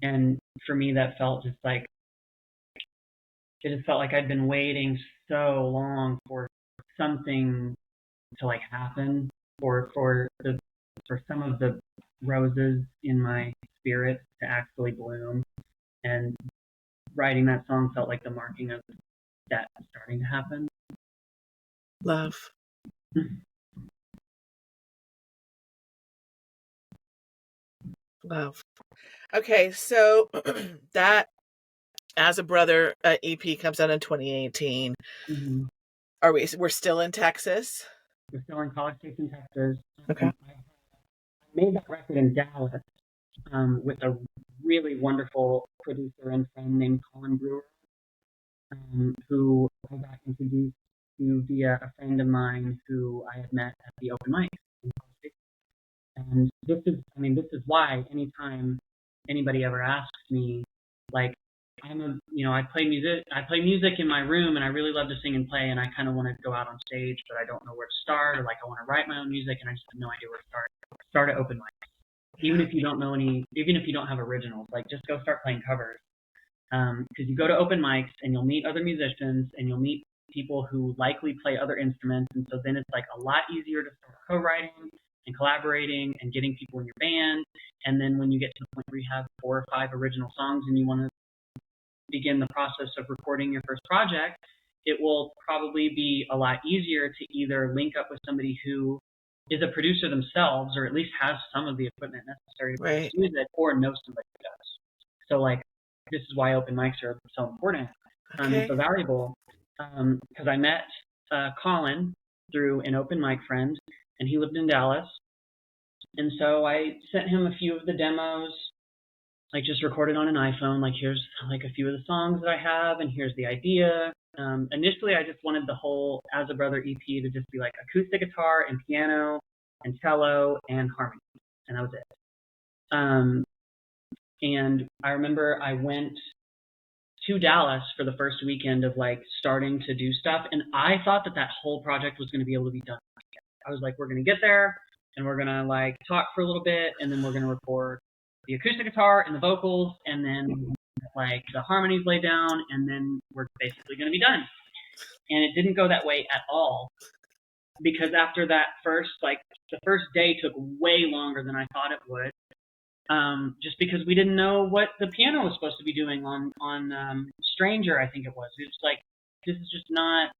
[SPEAKER 2] And for me, that felt just like, it just felt like I'd been waiting so long for something to like happen, or for some of the roses in my spirit to actually bloom. And writing that song felt like the marking of that starting to happen.
[SPEAKER 1] Love. Love. Okay, so that As a Brother EP comes out in 2018.
[SPEAKER 2] Mm-hmm.
[SPEAKER 1] We're still in Texas?
[SPEAKER 2] We're still in College Station, Texas.
[SPEAKER 1] Okay.
[SPEAKER 2] I made that record in Dallas with a really wonderful producer and friend named Colin Brewer, who I got introduced to via a friend of mine who I had met at the open mic. And this is why anytime anybody ever asks me, like, I play music in my room, and I really love to sing and play, and I kind of want to go out on stage, but I don't know where to start, or like I want to write my own music, and I just have no idea where to start. Start at open mic. Even if you don't have originals, like just go start playing covers. Because you go to open mics and you'll meet other musicians and you'll meet people who likely play other instruments, and so then it's like a lot easier to start co-writing and collaborating and getting people in your band. And then when you get to the point where you have 4 or 5 original songs and you want to begin the process of recording your first project, it will probably be a lot easier to either link up with somebody who is a producer themselves, or at least has some of the equipment necessary to produce music, or know somebody who does. So like, this is why open mics are so important and so valuable. Because I met Colin through an open mic friend, and he lived in Dallas. And so I sent him a few of the demos, like just recorded on an iPhone, like here's like a few of the songs that I have, and here's the idea. Initially, I just wanted the whole As a Brother EP to just be like acoustic guitar and piano and cello and harmony, and that was it. And I remember I went to Dallas for the first weekend of like starting to do stuff, and I thought that whole project was going to be able to be done. I was like, we're going to get there, and we're going to like talk for a little bit, and then we're going to record the acoustic guitar and the vocals, and then like the harmonies laid down, and then we're basically going to be done. And it didn't go that way at all, because after that the first day took way longer than I thought it would, just because we didn't know what the piano was supposed to be doing on Stranger, I think it was. It was like, this is just not,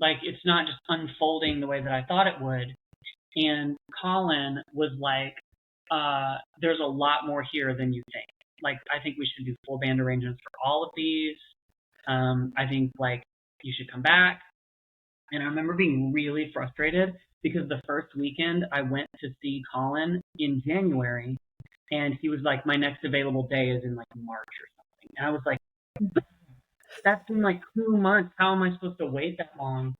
[SPEAKER 2] like, it's not just unfolding the way that I thought it would. And Colin was like, there's a lot more here than you think. Like, I think we should do full band arrangements for all of these. I think, like, you should come back. And I remember being really frustrated because the first weekend I went to see Colin in January, and he was like, my next available day is in like March or something. And I was like, that's been like 2 months. How am I supposed to wait that long?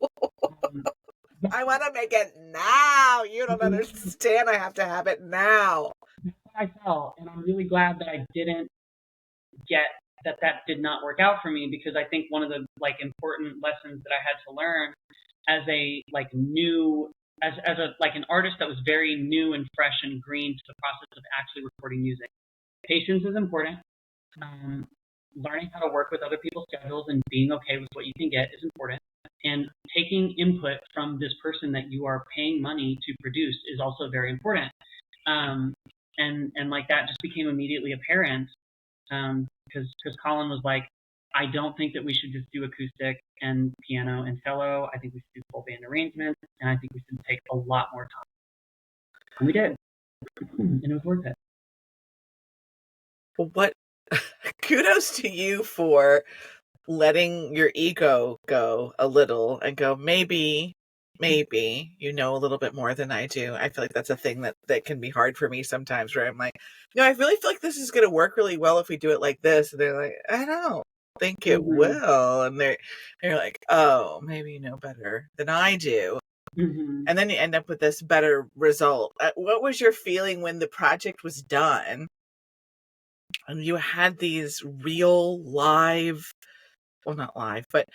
[SPEAKER 1] I want to make it now. You don't understand. I have to have it now.
[SPEAKER 2] That's what I felt, and I'm really glad that I didn't get that did not work out for me, because I think one of the like important lessons that I had to learn as a like new as a like an artist that was very new and fresh and green to the process of actually recording music. Patience is important. Learning how to work with other people's schedules and being okay with what you can get is important. And taking input from this person that you are paying money to produce is also very important. And like that just became immediately apparent, because Colin was like, I don't think that we should just do acoustic and piano and cello. I think we should do full band arrangements, and I think we should take a lot more time. And we did, and it was worth it.
[SPEAKER 1] Well, what kudos to you for letting your ego go a little and go, maybe you know a little bit more than I do. I feel like that's a thing that can be hard for me sometimes, where I'm like, no, I really feel like this is going to work really well if we do it like this. And they're like, I don't think it will. And they're like, oh, maybe you know better than I do. And then you end up with this better result. What was your feeling when the project was done and you had these real live, well, not live, but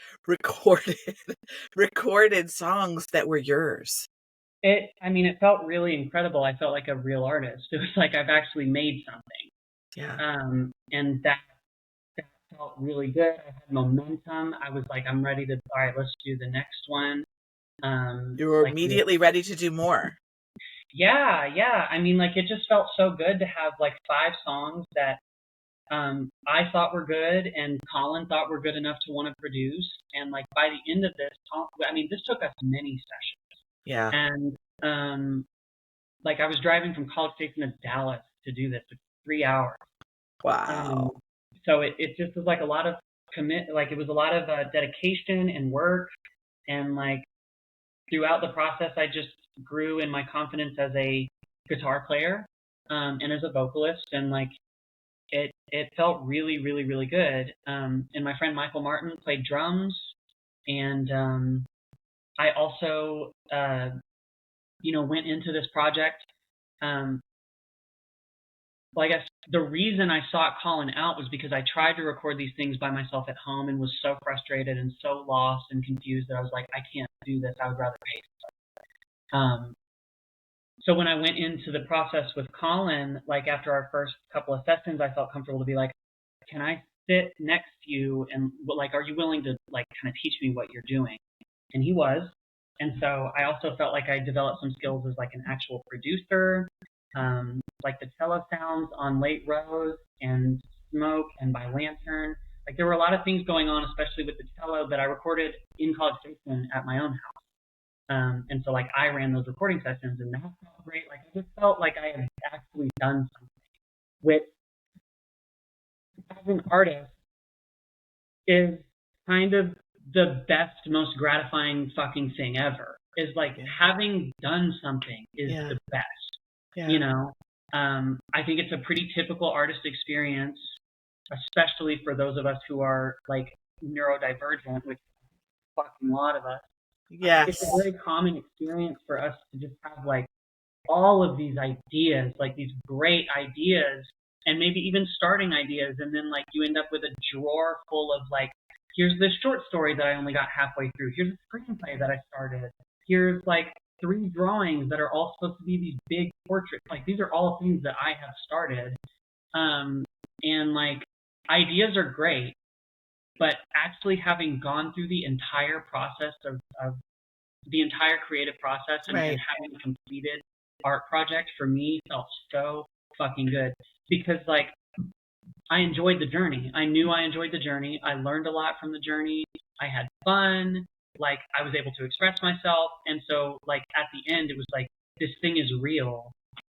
[SPEAKER 1] recorded songs that were yours?
[SPEAKER 2] It felt really incredible. I felt like a real artist. It was like I've actually made something.
[SPEAKER 1] Yeah.
[SPEAKER 2] And that felt really good. I had momentum. I was like, I'm ready to, all right, let's do the next one.
[SPEAKER 1] You were immediately ready to do more.
[SPEAKER 2] Yeah. I mean, like, it just felt so good to have like 5 songs that I thought were good and Colin thought were good enough to want to produce. And like by the end of this, this took us many sessions.
[SPEAKER 1] Yeah.
[SPEAKER 2] And like I was driving from College Station to Dallas to do this for 3 hours.
[SPEAKER 1] Wow.
[SPEAKER 2] So it just was like a lot of it was a lot of dedication and work. And like throughout the process, I just grew in my confidence as a guitar player and as a vocalist. And like it felt really, really, really good. And my friend Michael Martin played drums. And I also, went into this project. Well, I guess the reason I sought Colin out was because I tried to record these things by myself at home and was so frustrated and so lost and confused that I was like, I can't do this. I would rather pay somebody. So when I went into the process with Colin, like after our first couple of sessions, I felt comfortable to be like, can I sit next to you and like, are you willing to like kind of teach me what you're doing? And he was. And so I also felt like I developed some skills as like an actual producer. Like the cello sounds on Late Rose and Smoke and by Lantern. Like there were a lot of things going on, especially with the cello, that I recorded in College Station at my own house. And so like I ran those recording sessions and that felt great. Like I just felt like I had actually done something, which as an artist is kind of the best, most gratifying fucking thing ever. Is like having done something is the best.
[SPEAKER 1] Yeah.
[SPEAKER 2] You know, I think it's a pretty typical artist experience, especially for those of us who are like neurodivergent, which is a fucking lot of us.
[SPEAKER 1] Yes.
[SPEAKER 2] It's a very common experience for us to just have like all of these ideas, like these great ideas, and maybe even starting ideas, and then like you end up with a drawer full of like, here's this short story that I only got halfway through. Here's a screenplay that I started. Here's like 3 drawings that are all supposed to be these big portraits. Like these are all things that I have started. And like ideas are great, but actually having gone through the entire process of the entire creative process and having a completed art project for me felt so fucking good because like I enjoyed the journey. I knew I enjoyed the journey. I learned a lot from the journey. I had fun. Like I was able to express myself. And so like at the end, it was like, this thing is real.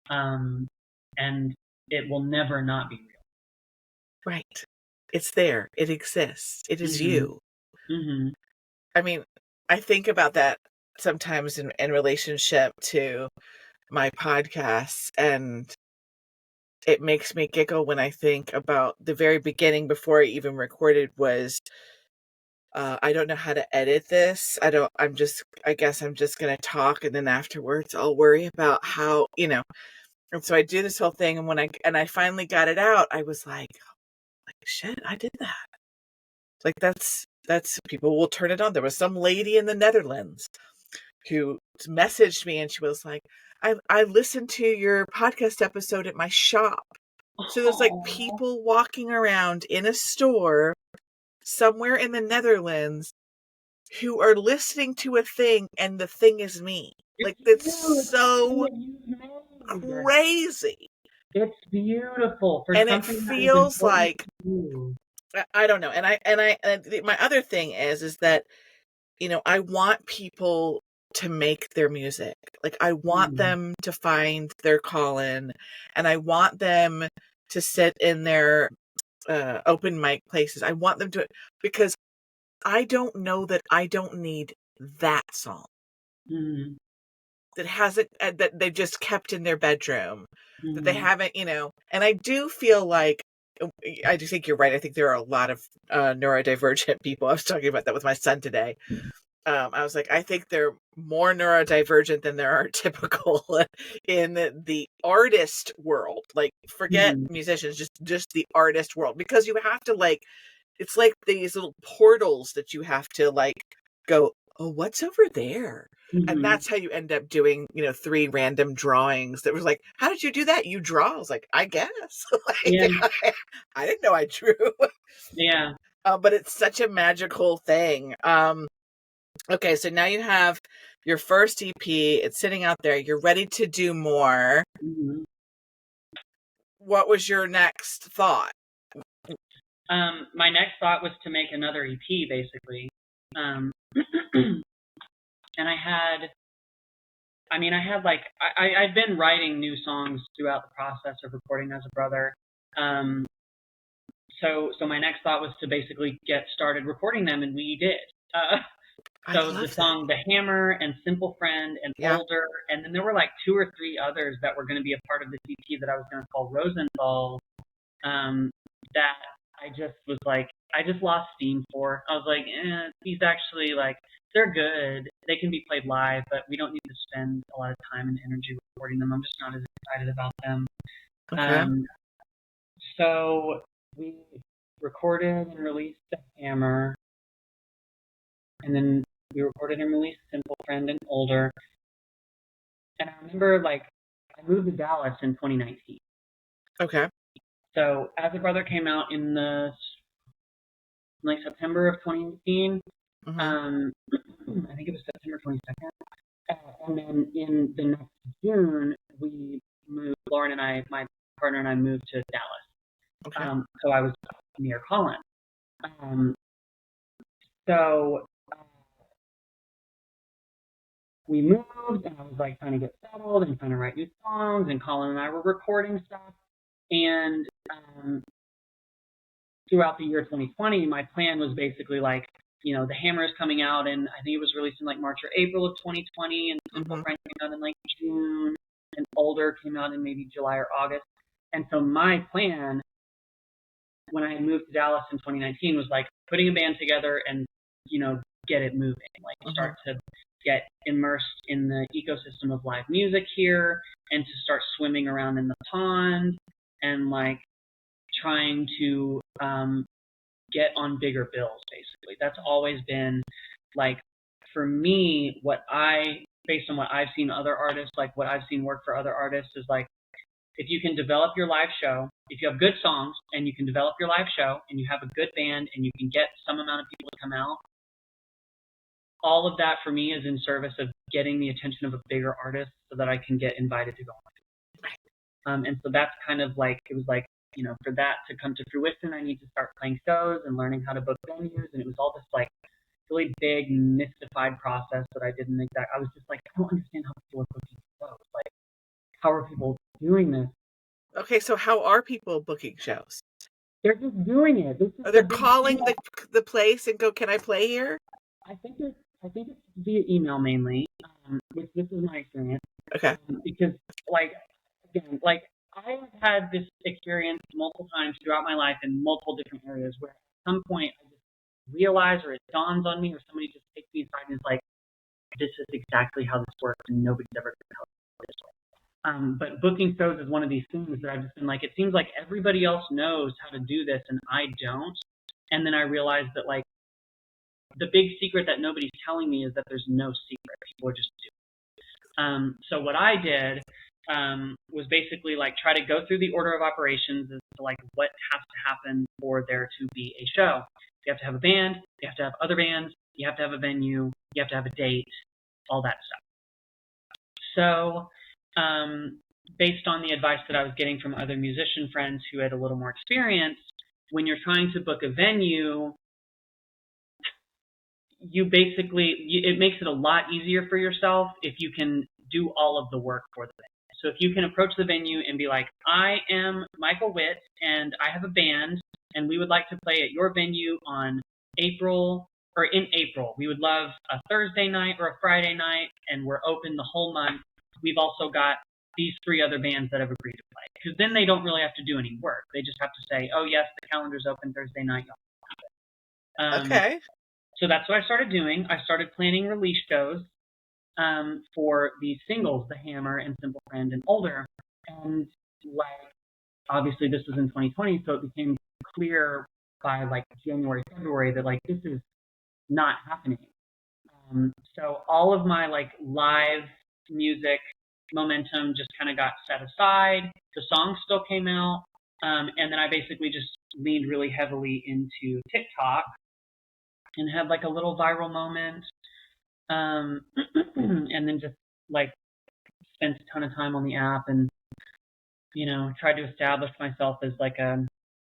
[SPEAKER 2] And it will never not be real.
[SPEAKER 1] Right. It's there. It exists. It is you.
[SPEAKER 2] Mm-hmm.
[SPEAKER 1] I mean, I think about that sometimes in relationship to my podcasts, and it makes me giggle when I think about the very beginning before I even recorded was, I don't know how to edit this. I guess I'm just going to talk, and then afterwards I'll worry about how, and so I do this whole thing. And when I finally got it out, I was like shit, I did that. Like that's people will turn it on. There was some lady in the Netherlands who messaged me and she was like, I listened to your podcast episode at my shop. So there's like people walking around in a store somewhere in the Netherlands who are listening to a thing, and the thing is me. Like that's so crazy.
[SPEAKER 2] It's beautiful.
[SPEAKER 1] And it feels like I don't know. And my other thing is that, I want people to make their music. Like, I want
[SPEAKER 2] Mm-hmm.
[SPEAKER 1] them to find their calling, and I want them to sit in their open mic places. I want them to, because I don't know that I don't need that song
[SPEAKER 2] Mm-hmm.
[SPEAKER 1] that hasn't, that they've just kept in their bedroom, that they
[SPEAKER 2] Mm-hmm.
[SPEAKER 1] haven't, and I do feel like, I do think you're right. I think there are a lot of neurodivergent people. I was talking about that with my son today. I was like, I think they're more neurodivergent than there are typical in the artist world. Like, forget
[SPEAKER 2] Mm-hmm.
[SPEAKER 1] musicians, just the artist world, because you have to, like, it's like these little portals that you have to, like, go, oh, what's over there? And
[SPEAKER 2] Mm-hmm.
[SPEAKER 1] that's how you end up doing, 3 random drawings that was like, how did you do that? You draw? I was like, I guess.
[SPEAKER 2] Yeah.
[SPEAKER 1] Like, I didn't know I drew.
[SPEAKER 2] Yeah.
[SPEAKER 1] But it's such a magical thing. Okay, so now you have your first EP. It's sitting out there. You're ready to do more.
[SPEAKER 2] Mm-hmm.
[SPEAKER 1] What was your next thought?
[SPEAKER 2] My next thought was to make another EP, basically. Um, and I had like, I've been writing new songs throughout the process of recording as a brother. Um, so my next thought was to basically get started recording them, and we did.
[SPEAKER 1] I
[SPEAKER 2] So the
[SPEAKER 1] love that.
[SPEAKER 2] song "The Hammer" and "Simple Friend" and
[SPEAKER 1] Yeah.
[SPEAKER 2] "Older," and then there were like 2 or 3 others that were going to be a part of this EP that I was going to call Rosenthal. That I just was like, I just lost steam for. I was like, these actually, like, they're good. They can be played live, but we don't need to spend a lot of time and energy recording them. I'm just not as excited about them.
[SPEAKER 1] Okay.
[SPEAKER 2] Um, so we recorded and released "The Hammer," and then we recorded and released "Simple Friend" and "Older." And I remember, like, I moved to Dallas in 2019.
[SPEAKER 1] Okay.
[SPEAKER 2] So As a Brother came out in the like September of 2018.
[SPEAKER 1] Mm-hmm.
[SPEAKER 2] I think it was September 22nd. And then in the next June, we moved, Lauren and I, my partner and I moved to Dallas.
[SPEAKER 1] Okay.
[SPEAKER 2] So I was near Colin. Um, so we moved, and I was like trying to get settled and trying to write new songs, and Colin and I were recording stuff. And throughout the year 2020, my plan was basically like, The Hammer is coming out, and I think it was released in like March or April of 2020, and Simple
[SPEAKER 1] Mm-hmm.
[SPEAKER 2] Friend came out in like June, and Older came out in maybe July or August. And so my plan when I moved to Dallas in 2019 was like putting a band together and, get it moving, like
[SPEAKER 1] Mm-hmm.
[SPEAKER 2] start to get immersed in the ecosystem of live music here, and to start swimming around in the pond, and like trying to get on bigger bills, basically. That's always been, like, for me, based on what I've seen other artists, like what I've seen work for other artists, is like, if you can develop your live show, if you have good songs and you can develop your live show and you have a good band and you can get some amount of people to come out, all of that for me is in service of getting the attention of a bigger artist so that I can get invited to go on. And so that's kind of like, it was like, for that to come to fruition, I need to start playing shows and learning how to book venues. And it was all this like really big, mystified process that I didn't exactly, I was just like, I don't understand how people are booking shows. Like, how are people doing this?
[SPEAKER 1] Okay, so how are people booking shows?
[SPEAKER 2] They're just doing it. This is
[SPEAKER 1] Are
[SPEAKER 2] the
[SPEAKER 1] they
[SPEAKER 2] big
[SPEAKER 1] calling
[SPEAKER 2] deal.
[SPEAKER 1] the place and go, can I play here?
[SPEAKER 2] I think it's via email mainly, which this is my experience.
[SPEAKER 1] Okay.
[SPEAKER 2] Because, like, again, like, I have had this experience multiple times throughout my life in multiple different areas where at some point I just realize, or it dawns on me, or somebody just takes me aside and is like, this is exactly how this works and nobody's ever going to help this way. But booking shows is one of these things that I've just been like, it seems like everybody else knows how to do this and I don't. And then I realized that, like, the big secret that nobody's telling me is that there's no secret. People are just doing it. So what I did was basically like try to go through the order of operations as to like what has to happen for there to be a show. You have to have a band, you have to have other bands, you have to have a venue, you have to have a date, all that stuff. So based on the advice that I was getting from other musician friends who had a little more experience, when you're trying to book a venue, it makes it a lot easier for yourself if you can do all of the work for the venue. So if you can approach the venue and be like, I am Michael Witt and I have a band and we would like to play at your venue in April. We would love a Thursday night or a Friday night, and we're open the whole month. We've also got these 3 other bands that have agreed to play. Because then they don't really have to do any work. They just have to say, oh yes, the calendar's open Thursday night.
[SPEAKER 1] Okay.
[SPEAKER 2] So that's what I started doing. I started planning release shows for the singles, The Hammer and Simple Friend and Older. And like, obviously this was in 2020, so it became clear by like January, February that like this is not happening. So all of my like live music momentum just kind of got set aside. The songs still came out. And then I basically just leaned really heavily into TikTok and had like a little viral moment. And then just like spent a ton of time on the app and, you know, tried to establish myself as like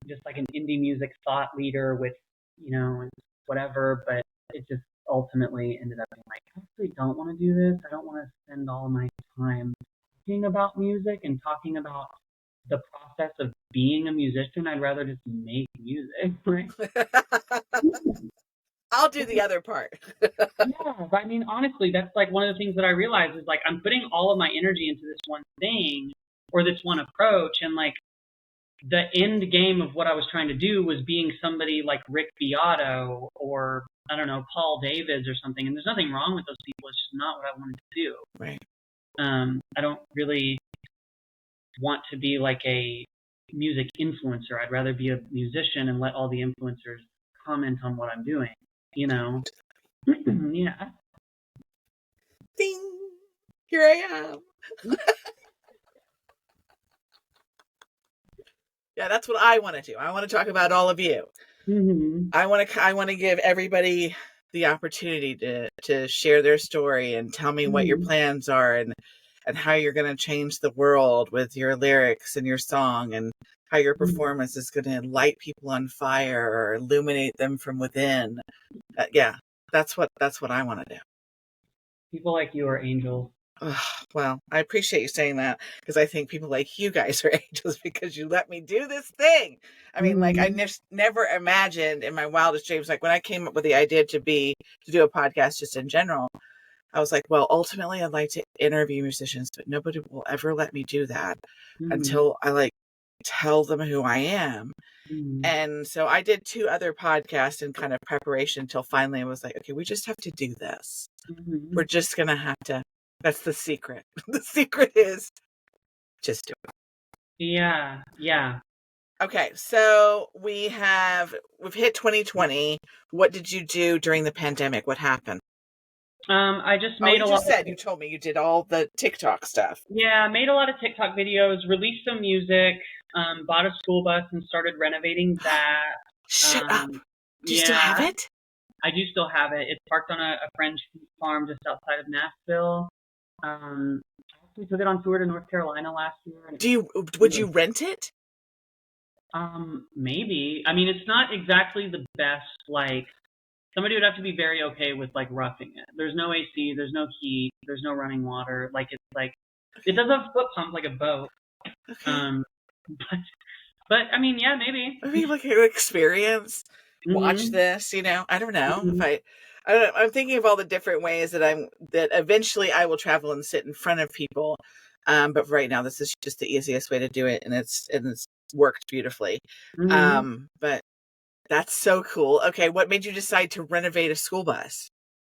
[SPEAKER 2] just like an indie music thought leader with, you know, whatever, but it just ultimately ended up being like, I actually don't want to do this. I don't want to spend all my time talking about music and talking about the process of being a musician. I'd rather just make music. Right?
[SPEAKER 1] I'll do the other part.
[SPEAKER 2] Yeah, I mean, honestly, that's like one of the things that I realized is like I'm putting all of my energy into this one thing or this one approach, and like the end game of what I was trying to do was being somebody like Rick Beato or I don't know, Paul Davids or something. And there's nothing wrong with those people. It's just not what I wanted to do.
[SPEAKER 1] Right.
[SPEAKER 2] I don't really want to be like a music influencer. I'd rather be a musician and let all the influencers comment on what I'm doing, you know? Yeah.
[SPEAKER 1] Ding! Here I am. Yeah, that's what I want to do. I want to talk about all of you.
[SPEAKER 2] Mm-hmm.
[SPEAKER 1] I want to give everybody the opportunity to share their story and tell me what your plans are and how you're going to change the world with your lyrics and your song and how your performance is going to light people on fire or illuminate them from within. Yeah, that's what I want to do.
[SPEAKER 2] People like you are angels.
[SPEAKER 1] Well, I appreciate you saying that because I think people like you guys are angels because you let me do this thing. I mean, like I never imagined in my wildest dreams, like when I came up with the idea to do a podcast just in general, I was like, well, ultimately I'd like to interview musicians, but nobody will ever let me do that until I like tell them who I am. And so I did 2 other podcasts in kind of preparation until finally I was like, okay, we just have to do this. We're just going to have to. That's the secret. The secret is just do it.
[SPEAKER 2] Yeah, yeah.
[SPEAKER 1] Okay, so we've hit 2020. What did you do during the pandemic? What happened?
[SPEAKER 2] I just made
[SPEAKER 1] you told me you did all the TikTok stuff.
[SPEAKER 2] Yeah, made a lot of TikTok videos, released some music, bought a school bus and started renovating that.
[SPEAKER 1] Shut up. Do you still have it?
[SPEAKER 2] I do still have it. It's parked on a friend's farm just outside of Nashville. I actually took it on tour to North Carolina last year.
[SPEAKER 1] Would you rent it?
[SPEAKER 2] Maybe. I mean, it's not exactly the best, like, somebody would have to be very okay with, like, roughing it. There's no AC, there's no heat, there's no running water. Like, it's like, it does have a foot pump like a boat. Okay. But I mean, yeah, maybe.
[SPEAKER 1] Maybe like an experience. Watch this, you know. I don't know. I'm thinking of all the different ways that eventually I will travel and sit in front of people. But right now this is just the easiest way to do it, and it's worked beautifully. But that's so cool. Okay, what made you decide to renovate a school bus?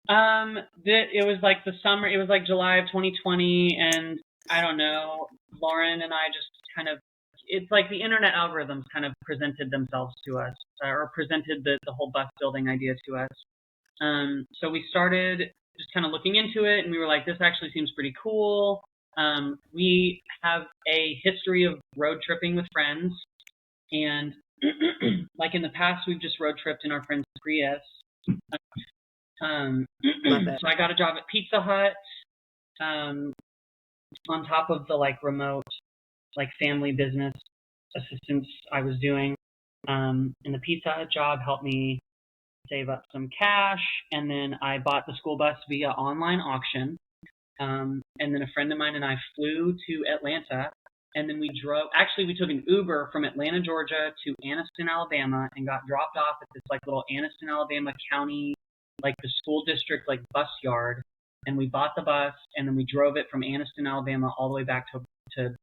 [SPEAKER 2] It was like the summer. It was like July of 2020, and I don't know. Lauren and I just kind of. It's like the internet algorithms kind of presented themselves to us, or presented the whole bus building idea to us. So we started just kind of looking into it, and we were like, this actually seems pretty cool. We have a history of road tripping with friends, and like in the past, we've just road tripped in our friend's Prius. So I got a job at Pizza Hut, on top of the like remote, like family business assistance I was doing. And the Pizza Hut job helped me save up some cash, and then I bought the school bus via online auction. And then a friend of mine and I flew to Atlanta, and then we drove. Actually, we took an Uber from Atlanta, Georgia, to Anniston, Alabama, and got dropped off at this like little Anniston, Alabama county, like the school district, like bus yard. And we bought the bus, and then we drove it from Anniston, Alabama, all the way back to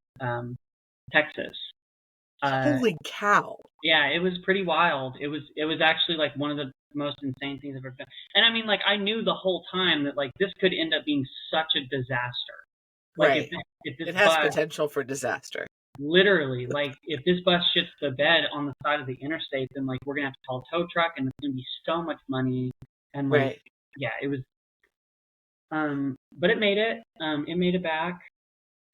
[SPEAKER 2] Texas.
[SPEAKER 1] Holy cow!
[SPEAKER 2] Yeah, it was pretty wild. It was actually like one of the most insane things I've ever done. And I mean, like I knew the whole time that like this could end up being such a disaster. Like
[SPEAKER 1] Right.
[SPEAKER 2] if this
[SPEAKER 1] It has
[SPEAKER 2] bus
[SPEAKER 1] potential for disaster.
[SPEAKER 2] literally, like if this bus shits the bed on the side of the interstate, then like we're gonna have to call a tow truck, and it's gonna be so much money. And like
[SPEAKER 1] Right.
[SPEAKER 2] yeah, it was. But it made it. It made it back,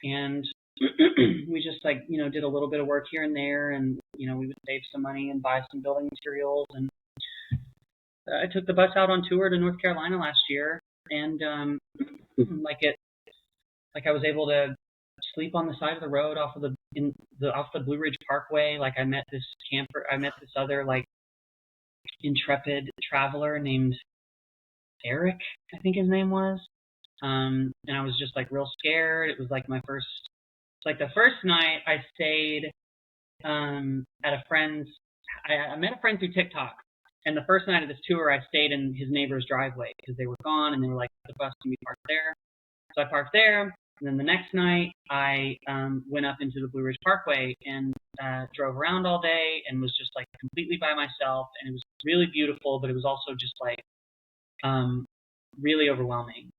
[SPEAKER 2] and we just like did a little bit of work here and there, and we would save some money and buy some building materials. And I took the bus out on tour to North Carolina last year, and like I was able to sleep on the side of the road off the Blue Ridge Parkway. Like I met this other like intrepid traveler named Eric, I think his name was. And I was just like real scared. It was like the first night I stayed at a friend's. I met a friend through TikTok, and the first night of this tour I stayed in his neighbor's driveway because they were gone, and they were like, the bus can be parked there. So I parked there, and then the next night I went up into the Blue Ridge Parkway and drove around all day and was just like completely by myself, and it was really beautiful, but it was also just like really overwhelming.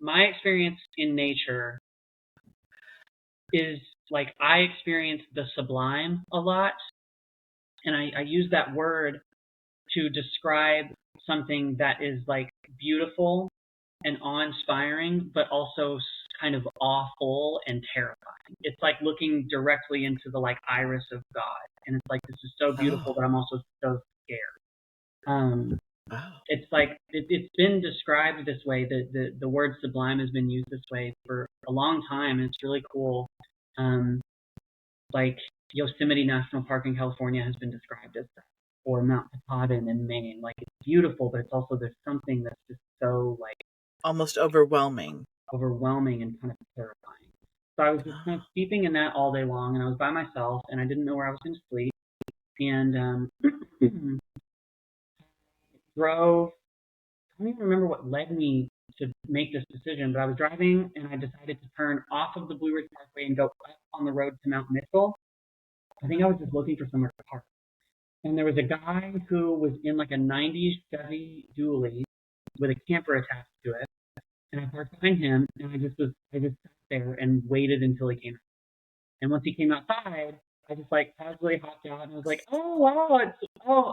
[SPEAKER 2] My experience in nature is like I experience the sublime a lot, and I use that word to describe something that is like beautiful and awe-inspiring, but also kind of awful and terrifying. It's like looking directly into the like iris of God, and it's like this is so beautiful, but I'm also so scared. It's like it's been described this way. The word sublime has been used this way for a long time, and it's really cool. Like Yosemite National Park in California has been described as that, or Mount Katahdin in Maine. Like it's beautiful, but it's also there's something that's just so like
[SPEAKER 1] almost overwhelming
[SPEAKER 2] and kind of terrifying. So I was just kind of steeping in that all day long, and I was by myself, and I didn't know where I was going to sleep, and drove. I don't even remember what led me to make this decision, but I was driving and I decided to turn off of the Blue Ridge Parkway and go up on the road to Mount Mitchell. I think I was just looking for somewhere to park. And there was a guy who was in like a 90s Chevy Dually with a camper attached to it. And I parked behind him, and I just sat there and waited until he came out. And once he came outside, I just like casually hopped out, and I was like, "Oh wow,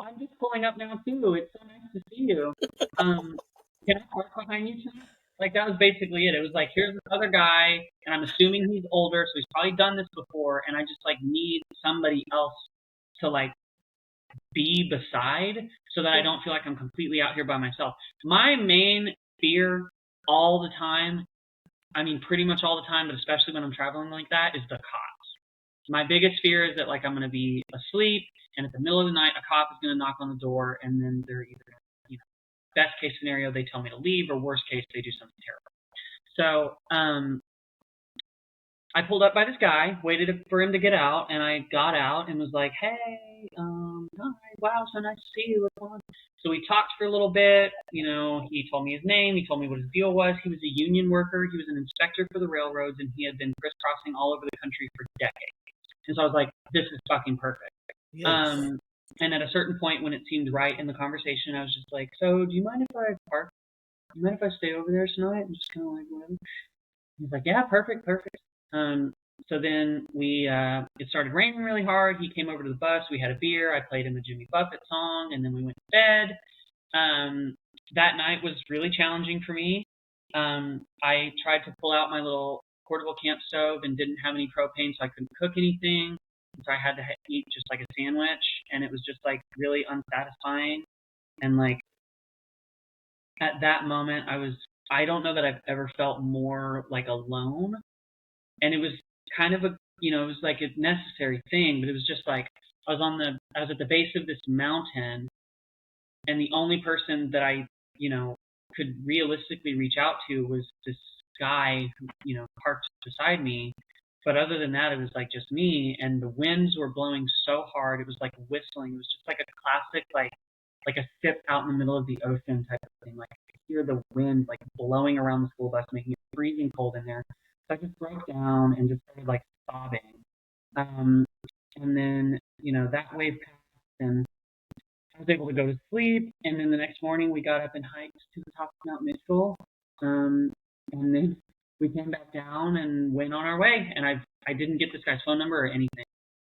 [SPEAKER 2] I'm just pulling up now too. It's so nice to see you. Can I park behind you tonight?" Like that was basically it. It was like, here's this other guy, and I'm assuming he's older, so he's probably done this before, and I just like need somebody else to like be beside, so that I don't feel like I'm completely out here by myself. My main fear all the time, I mean pretty much all the time, but especially when I'm traveling like that, is the cops. My biggest fear is that like I'm going to be asleep, and at the middle of the night a cop is going to knock on the door, and then they're either, best case scenario they tell me to leave, or worst case they do something terrible. So I pulled up by this guy, waited for him to get out, and I got out and was like, "Hey, hi, wow, so nice to see you. What's going on?" So we talked for a little bit. He told me his name. He told me what his deal was. He was a union worker. He was an inspector for the railroads, and he had been crisscrossing all over the country for decades. And so I was like, "This is fucking perfect." Yes. And at a certain point, when it seemed right in the conversation, I was just like, "So, do you mind if I park? Do you mind if I stay over there tonight?" I'm just kind of like, whatever. He's like, "Yeah, perfect." So then it started raining really hard. He came over to the bus. We had a beer. I played him a Jimmy Buffett song, and then we went to bed. That night was really challenging for me. I tried to pull out my little portable camp stove and didn't have any propane, so I couldn't cook anything. So I had to eat just like a sandwich, and it was just like really unsatisfying. And like at that moment, I don't know that I've ever felt more like alone. And it was kind of it was like a necessary thing, but it was just like I was at the base of this mountain, and the only person that I, could realistically reach out to was this guy who, parked beside me. But other than that, it was like just me, and the winds were blowing so hard. It was like whistling. It was just like a classic, like a ship out in the middle of the ocean type of thing. Like I could hear the wind like blowing around the school bus, making it freezing cold in there. So I just broke down and just started like sobbing. Um, and then, that wave passed, and I was able to go to sleep. And then the next morning, we got up and hiked to the top of Mount Mitchell. And then we came back down and went on our way. And I didn't get this guy's phone number or anything.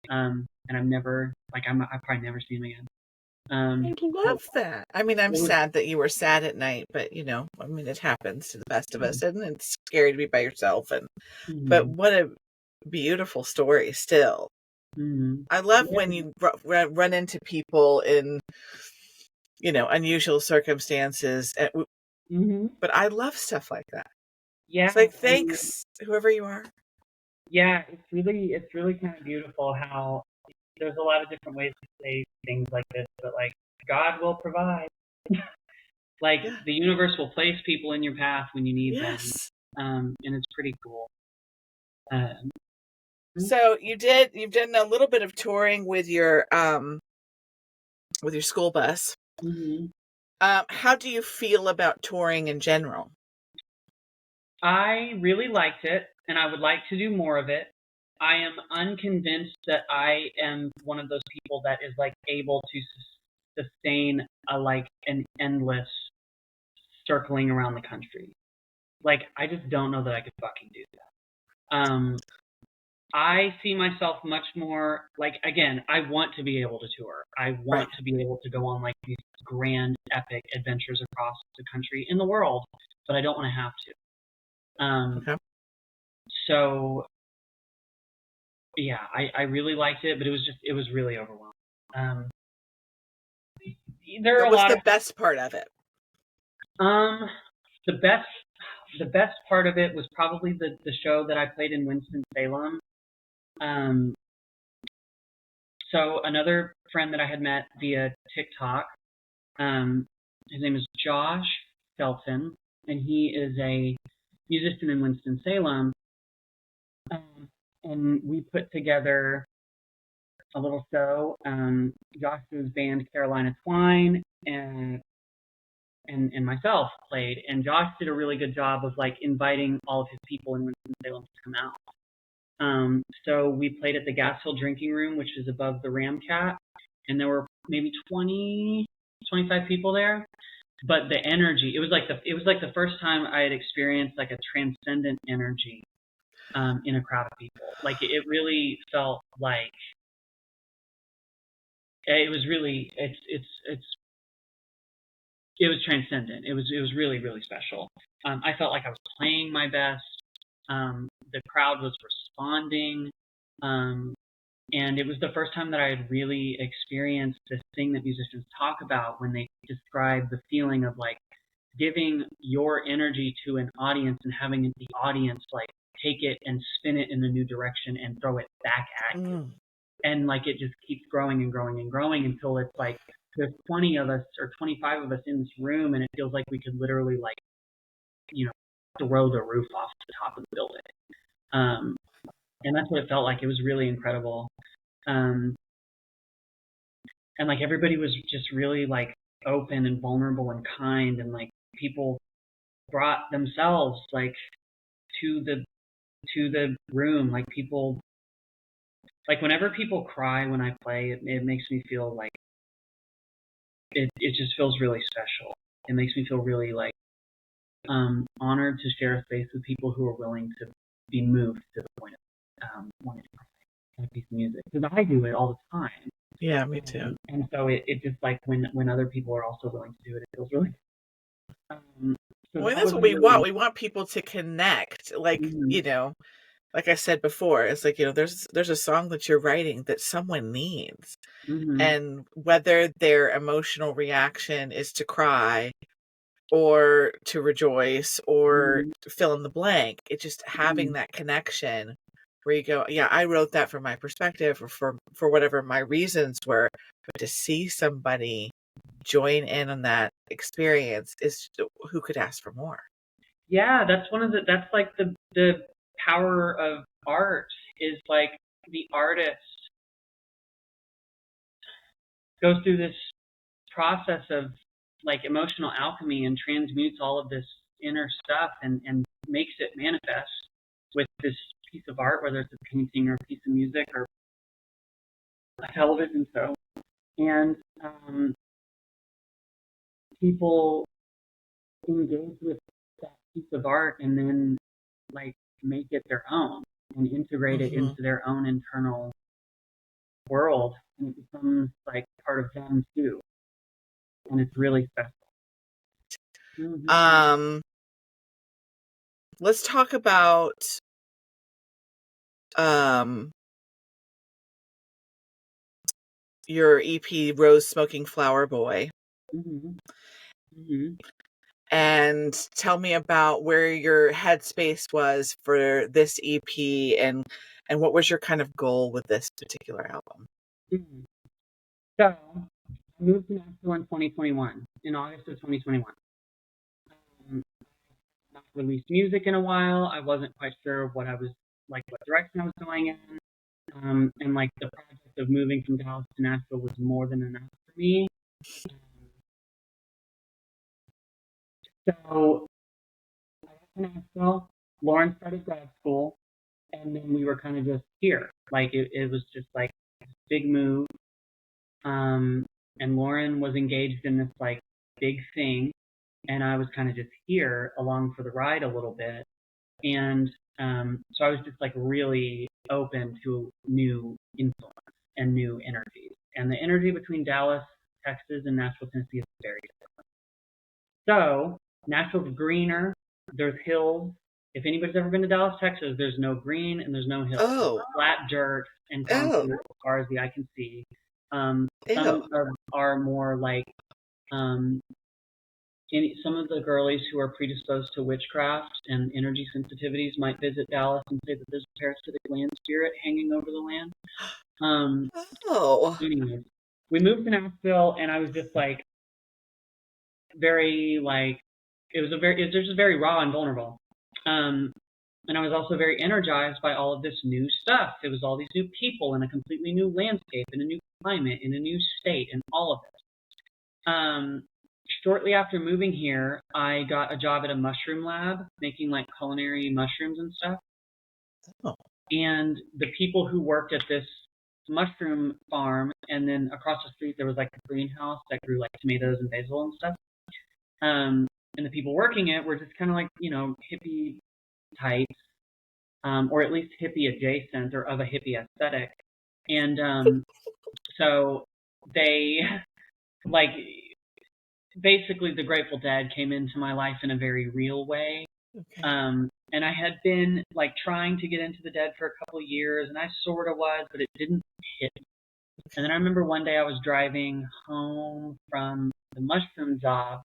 [SPEAKER 2] And I've never, I've probably never seen him again.
[SPEAKER 1] I love that. I mean, I'm sad that you were sad at night, but it happens to the best of us, and it's scary to be by yourself. But what a beautiful story still. I love when you run into people in, unusual circumstances. But I love stuff like that.
[SPEAKER 2] Yeah.
[SPEAKER 1] It's like, thanks, whoever you are.
[SPEAKER 2] Yeah, it's really kind of beautiful how there's a lot of different ways to say things like this, but like God will provide. Like the universe will place people in your path when you need them. And it's pretty cool.
[SPEAKER 1] So you've done a little bit of touring with your school bus. How do you feel about touring in general?
[SPEAKER 2] I really liked it, and I would like to do more of it. I am unconvinced that I am one of those people that is like able to sustain an endless circling around the country. Like I just don't know that I could fucking do that. I see myself much more like, again, I want to be able to tour. I want to be able to go on like these grand epic adventures across the country in the world, but I don't want to have to. So yeah, I really liked it, but it was really overwhelming.
[SPEAKER 1] What was the best part of it?
[SPEAKER 2] The best part of it was probably the show that I played in Winston-Salem. So another friend that I had met via TikTok, his name is Josh Felton, and he is a musician in Winston-Salem. And we put together a little show. Josh's band Carolina Twine and myself played, and Josh did a really good job of like inviting all of his people in Winston-Salem to come out. So we played at the Gas Hill Drinking Room, which is above the Ramcat, and there were maybe 20, 25 people there. But the energy, it was like the first time I had experienced like a transcendent energy in a crowd of people. Like it really felt like it was really it was transcendent. It was really, really special. I felt like I was playing my best. The crowd was responding. And it was the first time that I had really experienced this thing that musicians talk about when they describe the feeling of like giving your energy to an audience and having the audience like take it and spin it in a new direction and throw it back at you. And like it just keeps growing and growing and growing until it's like there's 20 of us or 25 of us in this room, and it feels like we could literally like, throw the roof off the top of the building. And that's what it felt like. It was really incredible. And like everybody was just really like open and vulnerable and kind, and like people brought themselves like to the room. Like people, like whenever people cry when I play, it makes me feel like it just feels really special. It makes me feel really like honored to share a space with people who are willing to be moved to the point of wanting to play a piece of music, because I do it all the time.
[SPEAKER 1] Yeah, me too.
[SPEAKER 2] And so it just like when other people are also willing to do it, it feels really.
[SPEAKER 1] Well, that's what we want. We want people to connect. Like like I said before, it's like there's a song that you're writing that someone needs, and whether their emotional reaction is to cry or to rejoice or fill in the blank, it's just having that connection where you go, yeah, I wrote that from my perspective or for whatever my reasons were, but to see somebody join in on that experience is, who could ask for more?
[SPEAKER 2] Yeah, that's like the power of art is like the artist goes through this process of like emotional alchemy and transmutes all of this inner stuff and makes it manifest with this piece of art, whether it's a painting or a piece of music or a television show. And people engage with that piece of art and then like make it their own and integrate it
[SPEAKER 1] Mm-hmm.
[SPEAKER 2] into their own internal world, and it becomes like part of them too, and it's really special. Mm-hmm.
[SPEAKER 1] Let's talk about um your EP Rose Smoking Flower Boy,
[SPEAKER 2] Mm-hmm. Mm-hmm.
[SPEAKER 1] and tell me about where your headspace was for this EP, and what was your kind of goal with this particular album?
[SPEAKER 2] Mm-hmm. So I moved to Nashville in 2021, in August of 2021. Not released music in a while. I wasn't quite sure what I was like, what direction I was going in. And like the project of moving from Dallas to Nashville was more than enough for me. So I went to Nashville. Lauren started grad school, and then we were kind of just here. Like it was just like a big move. And Lauren was engaged in this like big thing, and I was kind of just here along for the ride a little bit. And so I was just like really open to new influence and new energies. And the energy between Dallas, Texas, and Nashville, Tennessee is very different. So Nashville's greener. There's hills. If anybody's ever been to Dallas, Texas, there's no green and there's no hills.
[SPEAKER 1] Oh,
[SPEAKER 2] Flat dirt and
[SPEAKER 1] oh,
[SPEAKER 2] concrete as far as the eye can see.
[SPEAKER 1] ew.
[SPEAKER 2] Some are more like um, some of the girlies who are predisposed to witchcraft and energy sensitivities might visit Dallas and say that there's a parasitic land spirit hanging over the land. Um,
[SPEAKER 1] Oh.
[SPEAKER 2] anyways, we moved to Nashville, and I was just like very like it was just very raw and vulnerable. Um, and I was also very energized by all of this new stuff. It was all these new people and a completely new landscape and a new climate and a new state and all of it. Shortly after moving here, I got a job at a mushroom lab making like culinary mushrooms and stuff.
[SPEAKER 1] Oh.
[SPEAKER 2] And the people who worked at this mushroom farm, and then across the street there was like a greenhouse that grew like tomatoes and basil and stuff. And the people working it were just kind of like, hippie types, or at least hippie adjacent or of a hippie aesthetic. And so they like basically the Grateful Dead came into my life in a very real way.
[SPEAKER 1] Okay.
[SPEAKER 2] And I had been like trying to get into the Dead for a couple of years, and I sort of was, but it didn't hit me. And then I remember one day I was driving home from the mushroom job,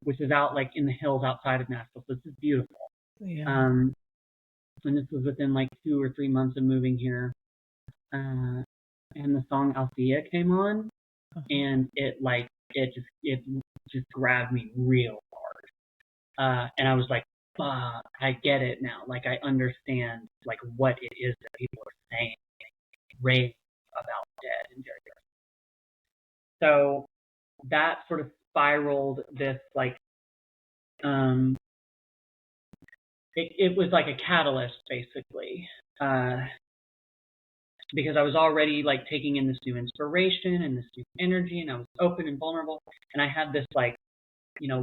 [SPEAKER 2] which is out like in the hills outside of Nashville. So this is beautiful.
[SPEAKER 1] Yeah.
[SPEAKER 2] And this was within like 2 or 3 months of moving here. And the song Althea came on, and it just grabbed me real hard. And I was like, I get it now. Like I understand like what it is that people are saying, raving about Dead and Jerry Garcia. So that sort of spiraled this like it was like a catalyst basically. Because I was already like taking in this new inspiration and this new energy, and I was open and vulnerable. And I had this like,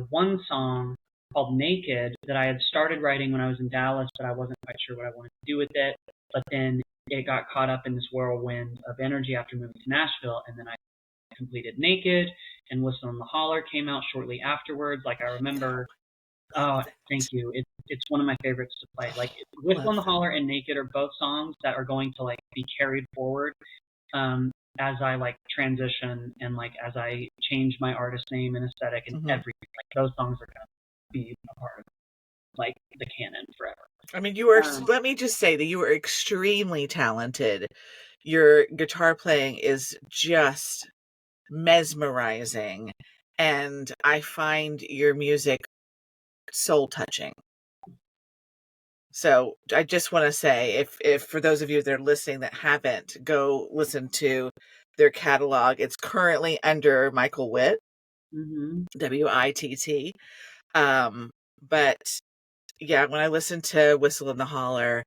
[SPEAKER 2] one song called Naked that I had started writing when I was in Dallas, but I wasn't quite sure what I wanted to do with it. But then it got caught up in this whirlwind of energy after moving to Nashville, and then I completed Naked, and Whistle on the Holler came out shortly afterwards. Like I remember, oh, thank you. It's one of my favorites to play. Like Whistle on the Holler and Naked are both songs that are going to like be carried forward as I like transition and like as I change my artist name and aesthetic and everything. Like those songs are gonna be a part of it. like the canon forever.
[SPEAKER 1] I mean, you are, let me just say that you are extremely talented. Your guitar playing is just mesmerizing, and I find your music soul touching. So I just want to say, if for those of you that are listening that haven't, go listen to their catalog. It's currently under Michael Witt, Witt. But yeah, when I listened to Whistle in the Holler,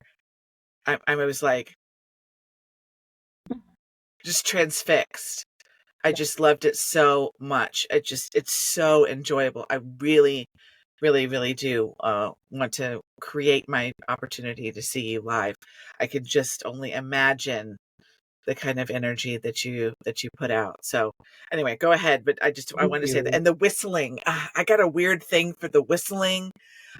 [SPEAKER 1] I was like just transfixed. I just loved it so much. It's so enjoyable. I really, really, really do want to create my opportunity to see you live. I could just only imagine the kind of energy that you put out. So anyway, go ahead. But I
[SPEAKER 2] Thank
[SPEAKER 1] wanted to say that,
[SPEAKER 2] you.
[SPEAKER 1] and the whistling. I got a weird thing for the whistling.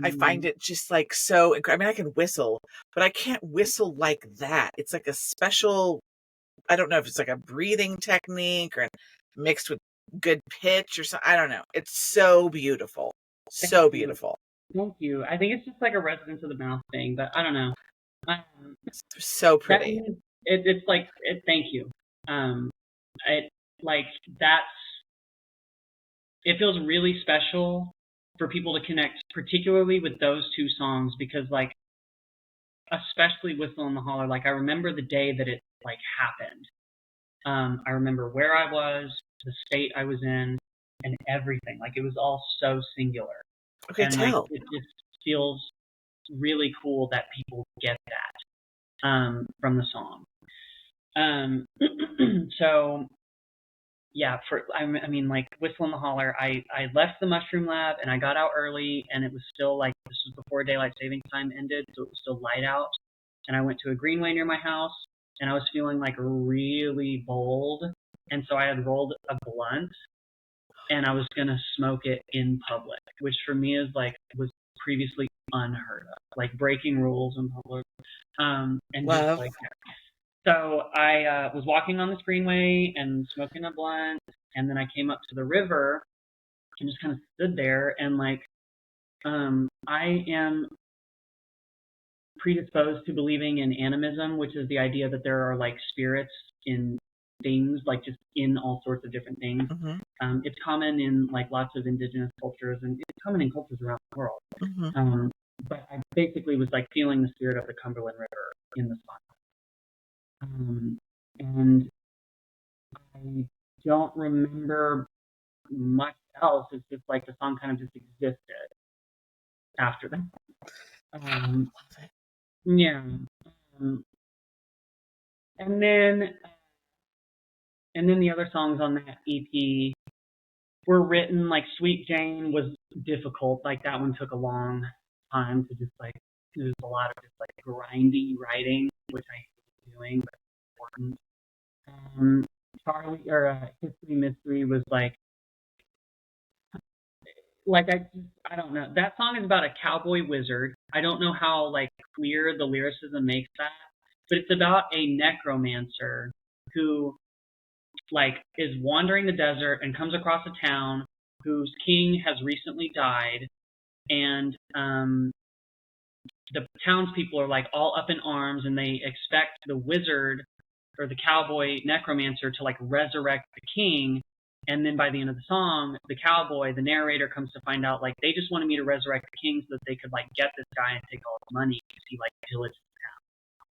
[SPEAKER 1] I find it just like so. I mean, I can whistle, but I can't whistle like that. It's like a special. I don't know if it's like a breathing technique or mixed with good pitch or something. I don't know. It's so beautiful.
[SPEAKER 2] Thank
[SPEAKER 1] So
[SPEAKER 2] you.
[SPEAKER 1] beautiful.
[SPEAKER 2] Thank you. I think it's just like a residence of the mouth thing, but I don't know.
[SPEAKER 1] So
[SPEAKER 2] That
[SPEAKER 1] pretty.
[SPEAKER 2] means it's like thank you. It like that's it feels really special for people to connect, particularly with those two songs, because like especially Whistle in the Holler, like I remember the day that it like happened. I remember where I was, the state I was in, and everything. Like it was all so singular,
[SPEAKER 1] Okay,
[SPEAKER 2] and like
[SPEAKER 1] tell.
[SPEAKER 2] it just feels really cool that people get that from the song. So yeah, I mean, like Whistle in the Holler, I left the Mushroom Lab and I got out early, and it was still like this was before daylight savings time ended, so it was still light out. And I went to a greenway near my house, and I was feeling like really bold, and so I had rolled a blunt, and I was gonna smoke it in public, which for me is like was previously unheard of, like breaking rules in public, and just
[SPEAKER 1] Love.
[SPEAKER 2] like so I was walking on this greenway and smoking a blunt, and then I came up to the river and just kind of stood there, and like I am predisposed to believing in animism, which is the idea that there are like spirits in things, like just in all sorts of different things. It's common in like lots of indigenous cultures, and it's common in cultures around the world. But I basically was like feeling the spirit of the Cumberland River in the spot. And I don't remember much else. It's just like the song kind of just existed after that. Yeah. And then the other songs on that EP were written, like Sweet Jane was difficult. Like that one took a long time to just like, there's a lot of just like grindy writing, which I hate doing, but it's important. Charlie or History Mystery was like I don't know. That song is about a cowboy wizard. I don't know how like clear the lyricism makes that, but it's about a necromancer who like is wandering the desert and comes across a town whose king has recently died, and the townspeople are like all up in arms, and they expect the wizard or the cowboy necromancer to like resurrect the king. And then by the end of the song, the cowboy, the narrator, comes to find out like they just wanted me to resurrect the king so that they could like get this guy and take all his money because he like pillaged the town.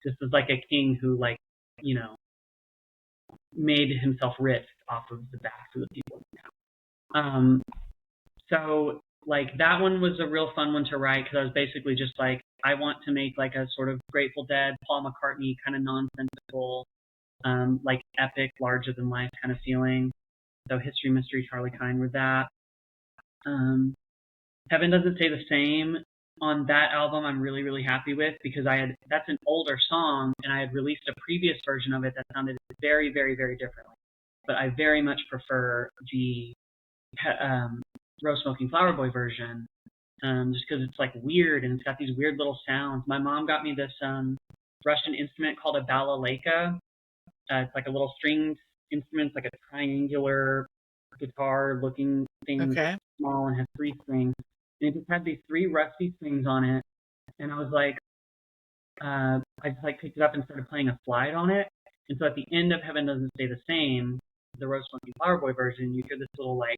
[SPEAKER 2] This is like a king who like, you know, made himself rich off of the backs of the people in the town. So like that one was a real fun one to write because I was basically just like, I want to make like a sort of Grateful Dead, Paul McCartney kind of nonsensical, like epic, larger than life kind of feeling. So History Mystery, Charlie Kine with that. Heaven Doesn't Say the Same on that album I'm really, really happy with because that's an older song and I had released a previous version of it that sounded very, very, very differently. But I very much prefer the Rose Smoking Flower Boy version just because it's like weird and it's got these weird little sounds. My mom got me this Russian instrument called a balalaika. It's like a little stringed instrument. It's like a triangular guitar looking thing,
[SPEAKER 1] Okay.
[SPEAKER 2] small and has 3 strings. and it just had these 3 rusty strings on it, and I was like, I just like picked it up and started playing a slide on it, and so at the end of Heaven Doesn't Stay the Same, the Rose Smoking Flower Boy version, you hear this little like,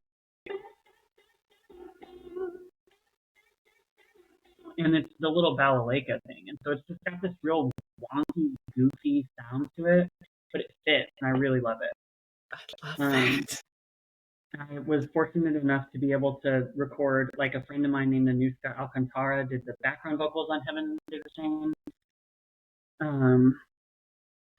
[SPEAKER 2] and it's the little balalaika thing, and so it's just got this real wonky, goofy sound to it, but it fits, and I really love it.
[SPEAKER 1] I love that.
[SPEAKER 2] I was fortunate enough to be able to record, like a friend of mine named Anushka Alcantara did the background vocals on Heaven Did the Same.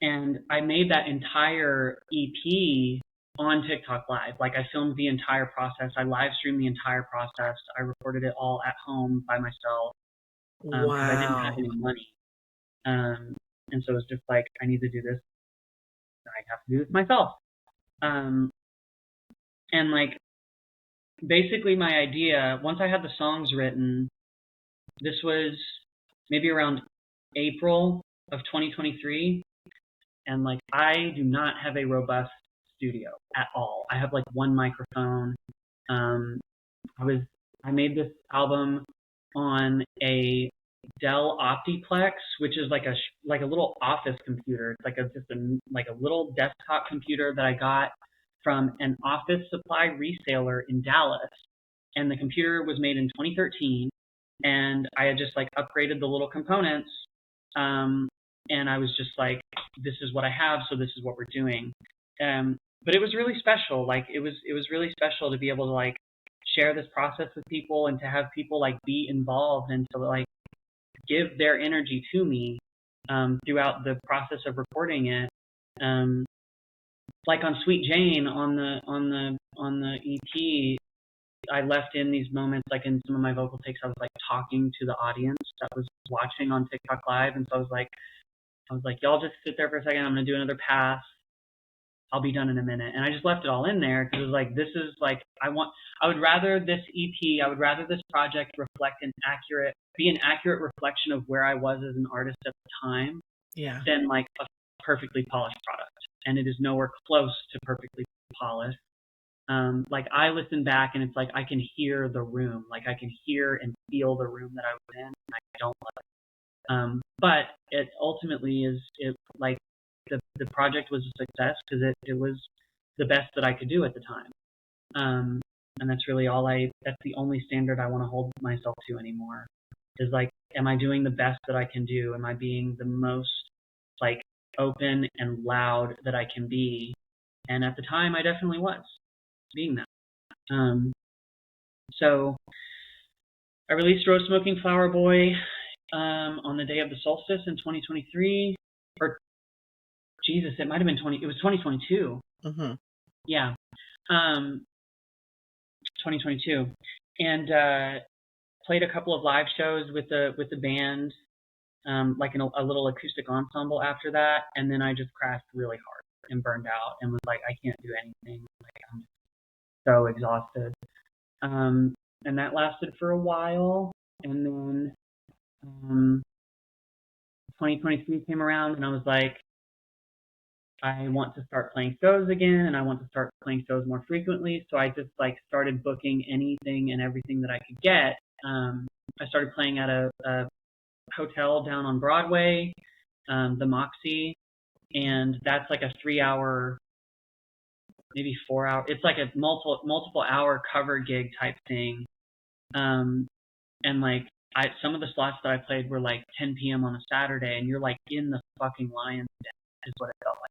[SPEAKER 2] And I made that entire EP on TikTok Live. Like I filmed the entire process. I live streamed the entire process. I recorded it all at home by myself because I didn't have
[SPEAKER 1] Wow.
[SPEAKER 2] any money. And so it was just like, I need to do this. I have to do this myself. And like, basically my idea, once I had the songs written, this was maybe around April of 2023. And like, I do not have a robust studio at all. I have like one microphone. I made this album on a Dell Optiplex, which is like a little office computer. It's like a little desktop computer that I got from an office supply reseller in Dallas. And the computer was made in 2013, and I had just like upgraded the little components. And I was just like, this is what I have, so this is what we're doing. But it was really special. Like it was really special to be able to like share this process with people and to have people like be involved and to like give their energy to me throughout the process of recording it. Like on Sweet Jane on the EP, I left in these moments, like in some of my vocal takes, I was like talking to the audience that was watching on TikTok Live, and so I was like, y'all just sit there for a second. I'm gonna do another pass. I'll be done in a minute. And I just left it all in there because it was like, this is like, I would rather this EP, I would rather this project be an accurate reflection of where I was as an artist at the time than like a perfectly polished product. And it is nowhere close to perfectly polished. Like I listen back and it's like, I can hear the room. Like I can hear and feel the room that I was in, and I don't love it. But it ultimately like, the project was a success because it was the best that I could do at the time. And that's really that's the only standard I want to hold myself to anymore is like, am I doing the best that I can do? Am I being the most like open and loud that I can be? And at the time I definitely was being that. So I released Rose Smoking Flower Boy on the day of the solstice in 2023, or Jesus, it might have been it was 2022.
[SPEAKER 1] Mm-hmm.
[SPEAKER 2] Yeah. 2022. And played a couple of live shows with the band, like a little acoustic ensemble after that, and then I just crashed really hard and burned out and was like, I can't do anything. Like I'm so exhausted. And that lasted for a while, and then 2023 came around and I was like, I want to start playing shows again, and I want to start playing shows more frequently. So I just like started booking anything and everything that I could get. I started playing at a hotel down on Broadway, the Moxie, and that's like a 3-hour, maybe 4-hour. It's like a multiple hour cover gig type thing. And like some of the slots that I played were like 10 p.m. on a Saturday, and you're like in the fucking lion's den is what it felt like.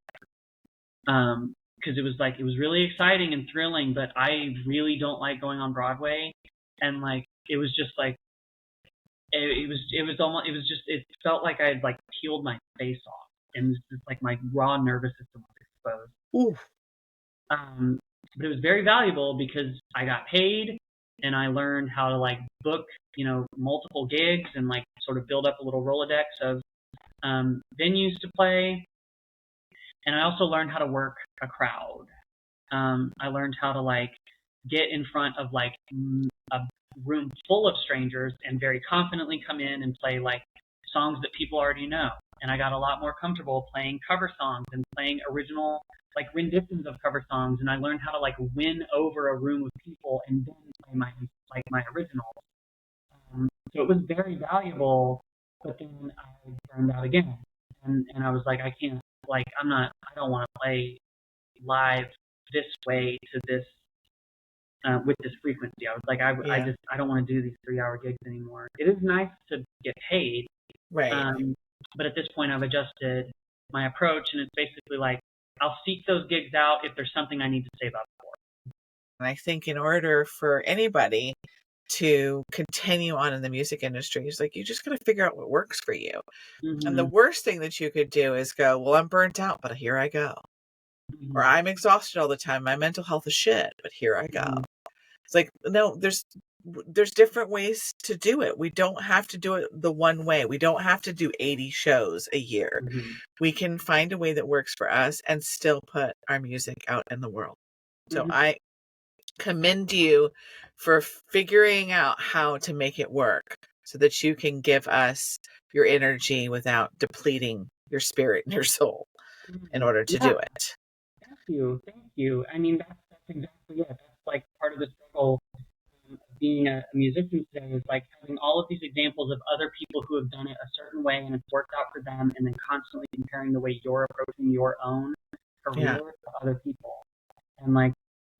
[SPEAKER 2] Because it was really exciting and thrilling, but I really don't like going on Broadway, and like it was just like it felt like I had like peeled my face off, and just like my raw nervous system was exposed.
[SPEAKER 1] Oof.
[SPEAKER 2] But it was very valuable because I got paid, and I learned how to like book, multiple gigs and like sort of build up a little Rolodex of venues to play. And I also learned how to work a crowd. I learned how to like get in front of like a room full of strangers and very confidently come in and play like songs that people already know. And I got a lot more comfortable playing cover songs and playing original like renditions of cover songs. And I learned how to like win over a room of people and then play my originals. So it was very valuable, but then I burned out again. And I was like, I can't, like, I don't want to play live this way to this, with this frequency. I was like,
[SPEAKER 1] Yeah.
[SPEAKER 2] I don't want to do these 3-hour gigs anymore. It is nice to get paid,
[SPEAKER 1] Right.
[SPEAKER 2] but at this point I've adjusted my approach, and it's basically like, I'll seek those gigs out if there's something I need to save up for.
[SPEAKER 1] And I think in order for anybody to continue on in the music industry, it's like you just got to figure out what works for you. And the
[SPEAKER 2] Mm-hmm.
[SPEAKER 1] worst thing that you could do is go, well, I'm burnt out, but here I go. Or
[SPEAKER 2] Mm-hmm.
[SPEAKER 1] I'm exhausted all the time. My mental health is shit, but here I go.
[SPEAKER 2] Mm-hmm.
[SPEAKER 1] It's like, no, there's different ways to do it. We don't have to do it the one way. We don't have to do 80 shows a year.
[SPEAKER 2] Mm-hmm.
[SPEAKER 1] We can find a way that works for us and still put our music out in the world. So
[SPEAKER 2] Mm-hmm.
[SPEAKER 1] I commend you for figuring out how to make it work so that you can give us your energy without depleting your spirit and your soul in order to
[SPEAKER 2] Yeah,
[SPEAKER 1] do it.
[SPEAKER 2] thank you, thank you. I mean, that's exactly it. That's like part of the struggle, of being a musician today, is like having all of these examples of other people who have done it a certain way and it's worked out for them, and then constantly comparing the way you're approaching your own career
[SPEAKER 1] Yeah.
[SPEAKER 2] to other people. And like,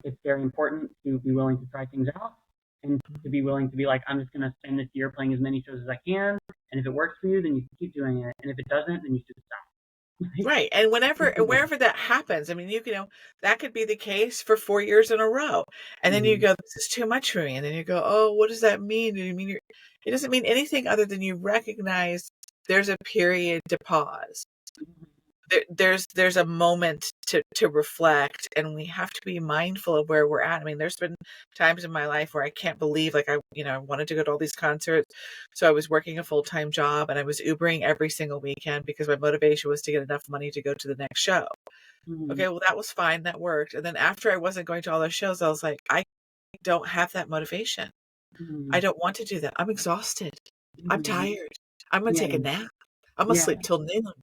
[SPEAKER 2] it's very important to be willing to try things out, and to be willing to be like, I'm just going to spend this year playing as many shows as I can. And if it works for you, then you can keep doing it. And if it doesn't, then you should stop. Like,
[SPEAKER 1] Right. And wherever that happens, I mean, that could be the case for 4 years in a row. And then you
[SPEAKER 2] mm-hmm.
[SPEAKER 1] go, this is too much for me. And then you go, oh, what does that mean? Do you mean it doesn't mean anything other than you recognize there's a period to pause. There's a moment to reflect, and we have to be mindful of where we're at. I mean, there's been times in my life where I can't believe, like, I wanted to go to all these concerts, so I was working a full-time job and I was Ubering every single weekend because my motivation was to get enough money to go to the next show.
[SPEAKER 2] Mm-hmm.
[SPEAKER 1] Okay, well, that was fine, that worked. And then after I wasn't going to all those shows, I was like, I don't have that motivation.
[SPEAKER 2] Mm-hmm.
[SPEAKER 1] I don't want to do that. I'm exhausted. I'm
[SPEAKER 2] Mm-hmm.
[SPEAKER 1] tired. I'm gonna
[SPEAKER 2] Yeah,
[SPEAKER 1] take a nap. I'm gonna
[SPEAKER 2] yeah,
[SPEAKER 1] sleep till noon.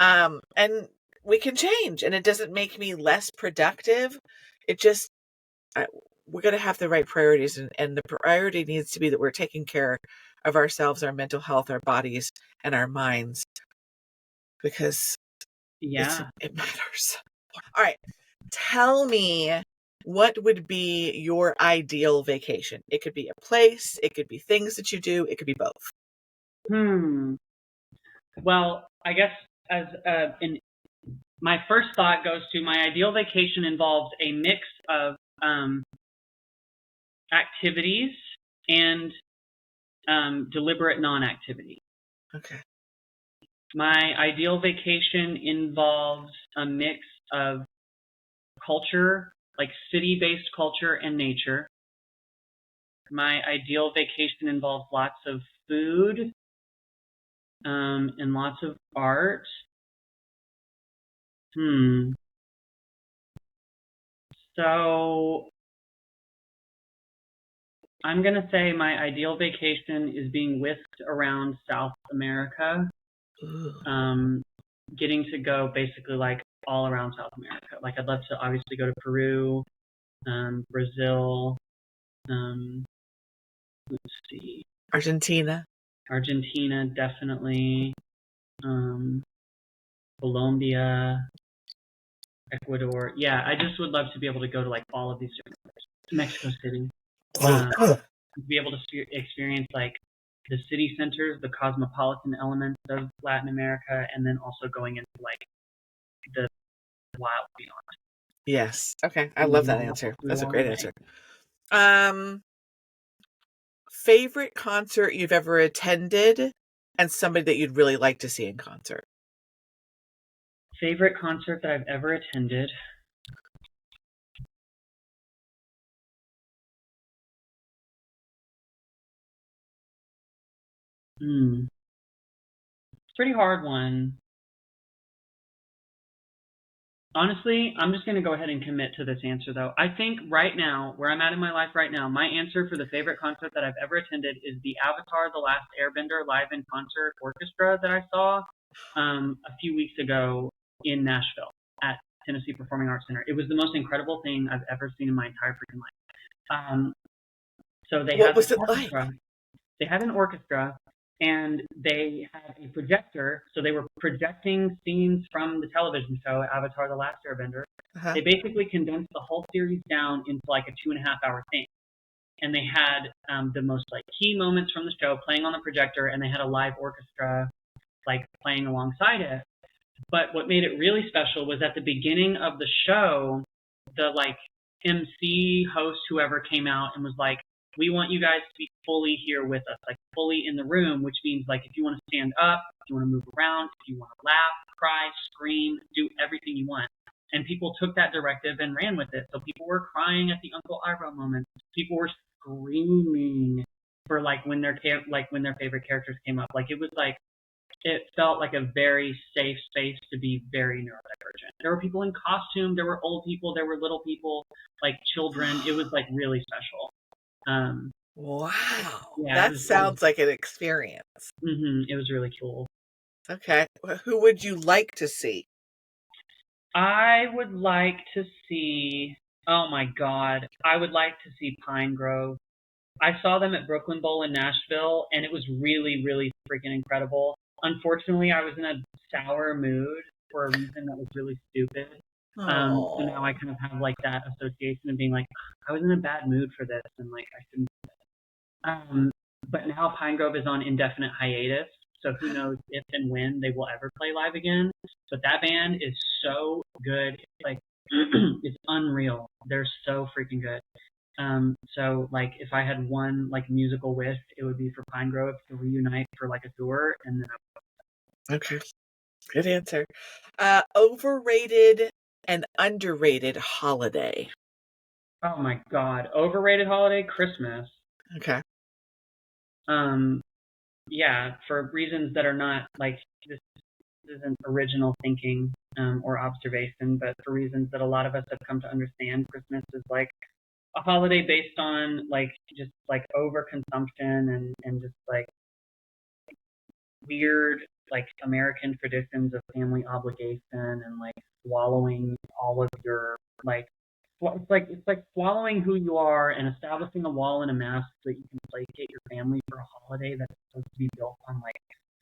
[SPEAKER 1] And we can change, and it doesn't make me less productive. It just, I, we're going to have the right priorities, and the priority needs to be that we're taking care of ourselves, our mental health, our bodies, and our minds, because
[SPEAKER 2] yeah.
[SPEAKER 1] it matters. All right. Tell me, what would be your ideal vacation? It could be a place, it could be things that you do, it could be both.
[SPEAKER 2] Hmm. Well, I guess, as in my first thought goes to, my ideal vacation involves a mix of activities and deliberate non-activity.
[SPEAKER 1] Okay.
[SPEAKER 2] My ideal vacation involves a mix of culture, like city-based culture and nature. My ideal vacation involves lots of food, and lots of art. So I'm going to say my ideal vacation is being whisked around South America,
[SPEAKER 1] Ooh.
[SPEAKER 2] getting to go basically like all around South America. Like, I'd love to obviously go to Peru, Brazil, let's see,
[SPEAKER 1] Argentina.
[SPEAKER 2] Argentina, definitely, Colombia, Ecuador. Yeah, I just would love to be able to go to like all of these different places. Mexico City. To be able to experience like the city centers, the cosmopolitan elements of Latin America, and then also going into like the wild beyond.
[SPEAKER 1] Yes. Okay. I love that answer. That's a great answer. Favorite concert you've ever attended and somebody that you'd really like to see in concert?
[SPEAKER 2] Favorite concert that I've ever attended. It's a pretty hard one. Honestly, I'm just going to go ahead and commit to this answer, though. I think right now, where I'm at in my life right now, my answer for the favorite concert that I've ever attended is the Avatar: The Last Airbender live in concert orchestra that I saw a few weeks ago in Nashville at Tennessee Performing Arts Center. It was the most incredible thing I've ever seen in my entire freaking life. So they
[SPEAKER 1] What
[SPEAKER 2] had
[SPEAKER 1] was
[SPEAKER 2] this
[SPEAKER 1] it like?
[SPEAKER 2] orchestra. They had an orchestra, and they had a projector, so they were projecting scenes from the television show Avatar: The Last Airbender.
[SPEAKER 1] Uh-huh.
[SPEAKER 2] They basically condensed the whole series down into like a 2.5 hour thing, and they had the most like key moments from the show playing on the projector, and they had a live orchestra like playing alongside it. But what made it really special was at the beginning of the show, the like MC host, whoever came out and was like, "We want you guys to be fully here with us, like fully in the room," which means like if you want to stand up, if you want to move around, if you want to laugh, cry, scream, do everything you want. And people took that directive and ran with it. So people were crying at the Uncle Iroh moment. People were screaming for like when their favorite characters came up. Like it was like it felt like a very safe space to be very neurodivergent. There were people in costume, there were old people, there were little people, like children. It was like really special.
[SPEAKER 1] Wow.
[SPEAKER 2] Yeah,
[SPEAKER 1] That sounds like an experience.
[SPEAKER 2] it was really cool.
[SPEAKER 1] Okay. Who would you like to see?
[SPEAKER 2] I would like to see, oh my God, I would like to see Pine Grove. I saw them at Brooklyn Bowl in Nashville, and it was really, really freaking incredible. Unfortunately, I was in a sour mood for a reason that was really stupid. So now I kind of have like that association of being like, I was in a bad mood for this, and like I shouldn't. But now Pine Grove is on indefinite hiatus, so who knows if and when they will ever play live again. But that band is so good, it's like it's unreal. They're so freaking good. So like if I had one like musical wish, it would be for Pine Grove to reunite for like a tour, and then
[SPEAKER 1] Okay. Good answer. Overrated and underrated holiday.
[SPEAKER 2] oh my God, overrated holiday, Christmas.
[SPEAKER 1] Okay.
[SPEAKER 2] Yeah, for reasons that are not like this isn't original thinking or observation, but for reasons that a lot of us have come to understand, Christmas is like a holiday based on like just like overconsumption and just like weird like American traditions of family obligation and like swallowing all of your like it's like swallowing who you are and establishing a wall and a mask so that you can placate your family for a holiday that's supposed to be built on like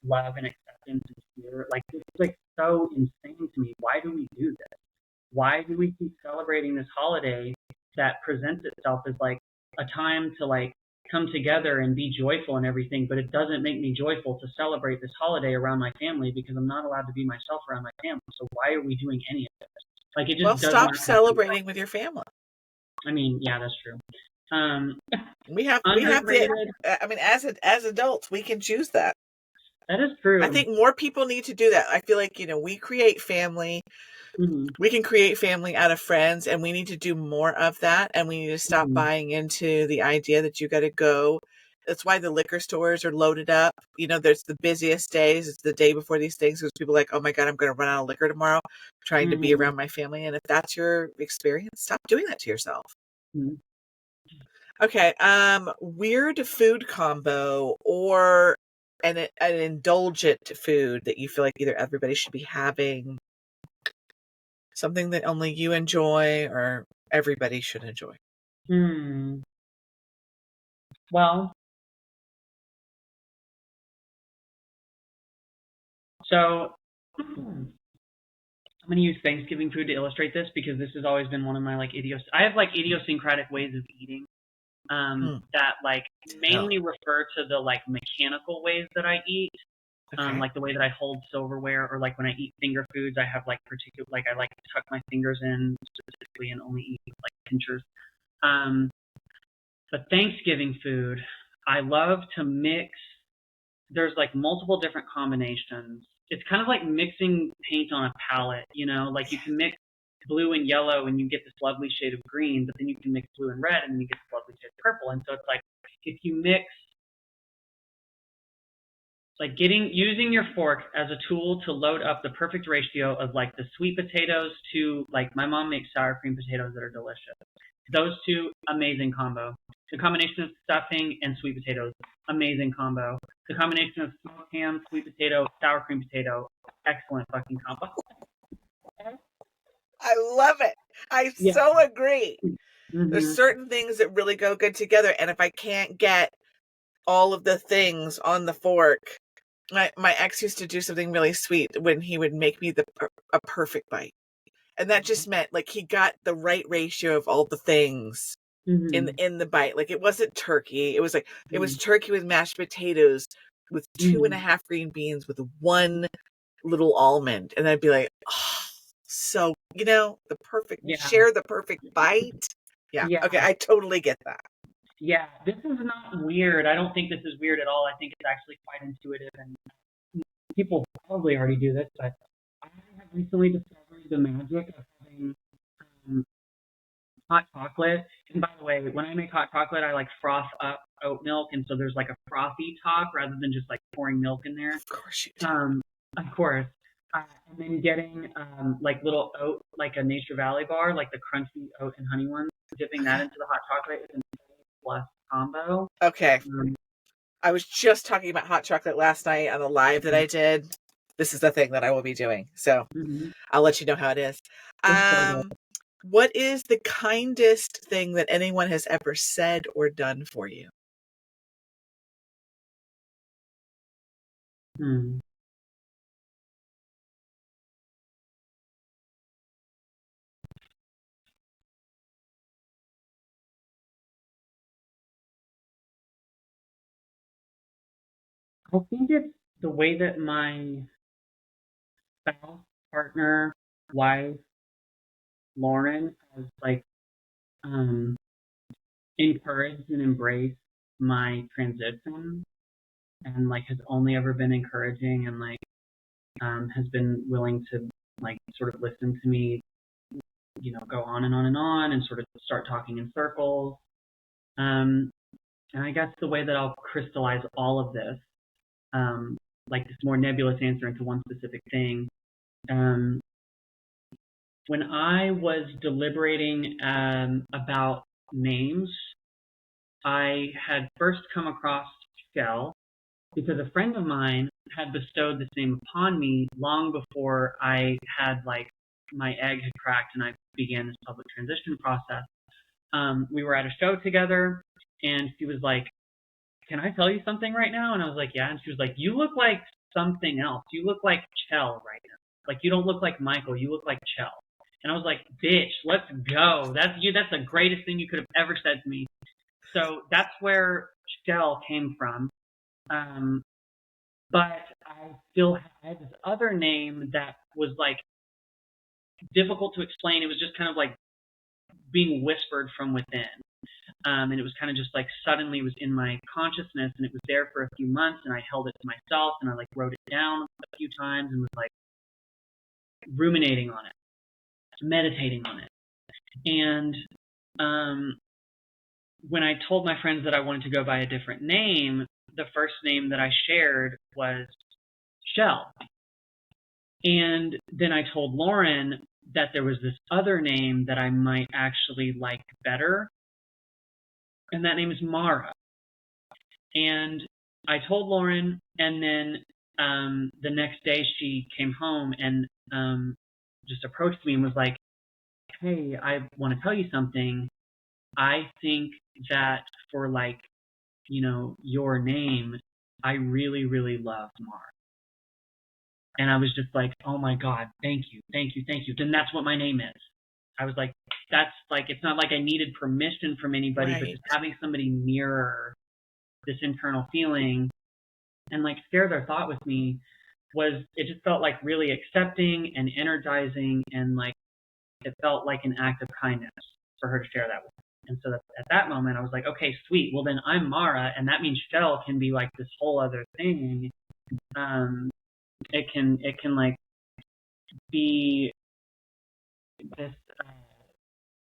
[SPEAKER 2] love and acceptance and fear. Like it's like so insane to me. Why do we do this? Why do we keep celebrating this holiday that presents itself as like a time to like come together and be joyful and everything, but it doesn't make me joyful to celebrate this holiday around my family because I'm not allowed to be myself around my family. So why are we doing any of this? Like it just
[SPEAKER 1] Well,
[SPEAKER 2] does
[SPEAKER 1] stop
[SPEAKER 2] not
[SPEAKER 1] celebrating with your family.
[SPEAKER 2] I mean, yeah, that's true.
[SPEAKER 1] We have
[SPEAKER 2] Underrated.
[SPEAKER 1] to. I mean, as adults, we can choose that.
[SPEAKER 2] That is true.
[SPEAKER 1] I think more people need to do that. I feel like we create family.
[SPEAKER 2] Mm-hmm.
[SPEAKER 1] We can create family out of friends, and we need to do more of that. And we need to stop buying into the idea that you got to go. That's why the liquor stores are loaded up. There's the busiest days. It's the day before these things because people are like, oh my God, I'm going to run out of liquor tomorrow, trying to be around my family. And if that's your experience, stop doing that to yourself.
[SPEAKER 2] Mm-hmm.
[SPEAKER 1] Okay. Weird food combo or an indulgent food that you feel like either everybody should be having, something that only you enjoy or everybody should enjoy.
[SPEAKER 2] Well, so I'm going to use Thanksgiving food to illustrate this because this has always been one of my like I have like idiosyncratic ways of eating that like mainly refer to the like mechanical ways that I eat.
[SPEAKER 1] Okay.
[SPEAKER 2] Like the way that I hold silverware, or like when I eat finger foods, I have like particular like I like to tuck my fingers in specifically and only eat like pinchers. But Thanksgiving food, I love to mix. There's like multiple different combinations. It's kind of like mixing paint on a palette, like you can mix blue and yellow and you get this lovely shade of green, but then you can mix blue and red and then you get this lovely shade of purple. And so it's like if you mix like using your fork as a tool to load up the perfect ratio of like the sweet potatoes to like my mom makes sour cream potatoes that are delicious. Those two, amazing combo. The combination of stuffing and sweet potatoes, amazing combo. The combination of smoked ham, sweet potato, sour cream potato, excellent fucking combo.
[SPEAKER 1] I love it. I so agree. There's certain things that really go good together, and if I can't get all of the things on the fork. My ex used to do something really sweet when he would make me a perfect bite. And that just meant like he got the right ratio of all the things in the bite. Like it wasn't turkey. It was like it was turkey with mashed potatoes with 2.5 green beans with 1 little almond. And I'd be like, oh, so the perfect share the perfect bite. Yeah. Okay, I totally get that.
[SPEAKER 2] Yeah, this is not weird. I don't think this is weird at all. I think it's actually quite intuitive, and people probably already do this, but I have recently discovered the magic of having hot chocolate. And by the way, when I make hot chocolate, I like froth up oat milk, and so there's like a frothy top rather than just like pouring milk in there.
[SPEAKER 1] Of course you do.
[SPEAKER 2] Of course. And then getting like little oat, like a Nature Valley bar, like the crunchy oat and honey ones, dipping that into the hot chocolate is a plus combo.
[SPEAKER 1] Okay. I was just talking about hot chocolate last night on the live that I did. This is the thing that I will be doing. So I'll let you know how it is. What is the kindest thing that anyone has ever said or done for you?
[SPEAKER 2] I think it's the way that my spouse, partner, wife, Lauren, has like encouraged and embraced my transition, and like has only ever been encouraging, and like has been willing to like sort of listen to me, go on and on and on, and sort of start talking in circles. And I guess the way that I'll crystallize all of this, like this more nebulous answer into one specific thing. When I was deliberating about names, I had first come across Chaelle because a friend of mine had bestowed this name upon me long before I had like my egg had cracked and I began this public transition process. We were at a show together and she was like, "Can I tell you something right now?" And I was like, "Yeah." And she was like, "You look like something else. You look like Chaelle right now. Like you don't look like Michael. You look like Chaelle." And I was like, "Bitch, let's go. That's you. That's the greatest thing you could have ever said to me." So that's where Chaelle came from. But I still had this other name that was like difficult to explain. It was just kind of like being whispered from within. And it was kind of just like suddenly it was in my consciousness and it was there for a few months and I held it to myself and I like wrote it down a few times and was like ruminating on it, meditating on it. And when I told my friends that I wanted to go by a different name, the first name that I shared was Chaelle. And then I told Lauren that there was this other name that I might actually like better, and that name is Mara. And I told Lauren, and then the next day she came home and just approached me and was like, "Hey, I want to tell you something. I think that for like, your name, I really, really love Mara." And I was just like, "Oh my God, thank you, thank you, thank you." Then that's what my name is. I was like, that's like, it's not like I needed permission from anybody, but just having somebody mirror this internal feeling and like share their thought with me it just felt like really accepting and energizing, and like it felt like an act of kindness for her to share that with me. And so at that moment I was like, okay, sweet. Well then I'm Mara, and that means Chaelle can be like this whole other thing. It can like be this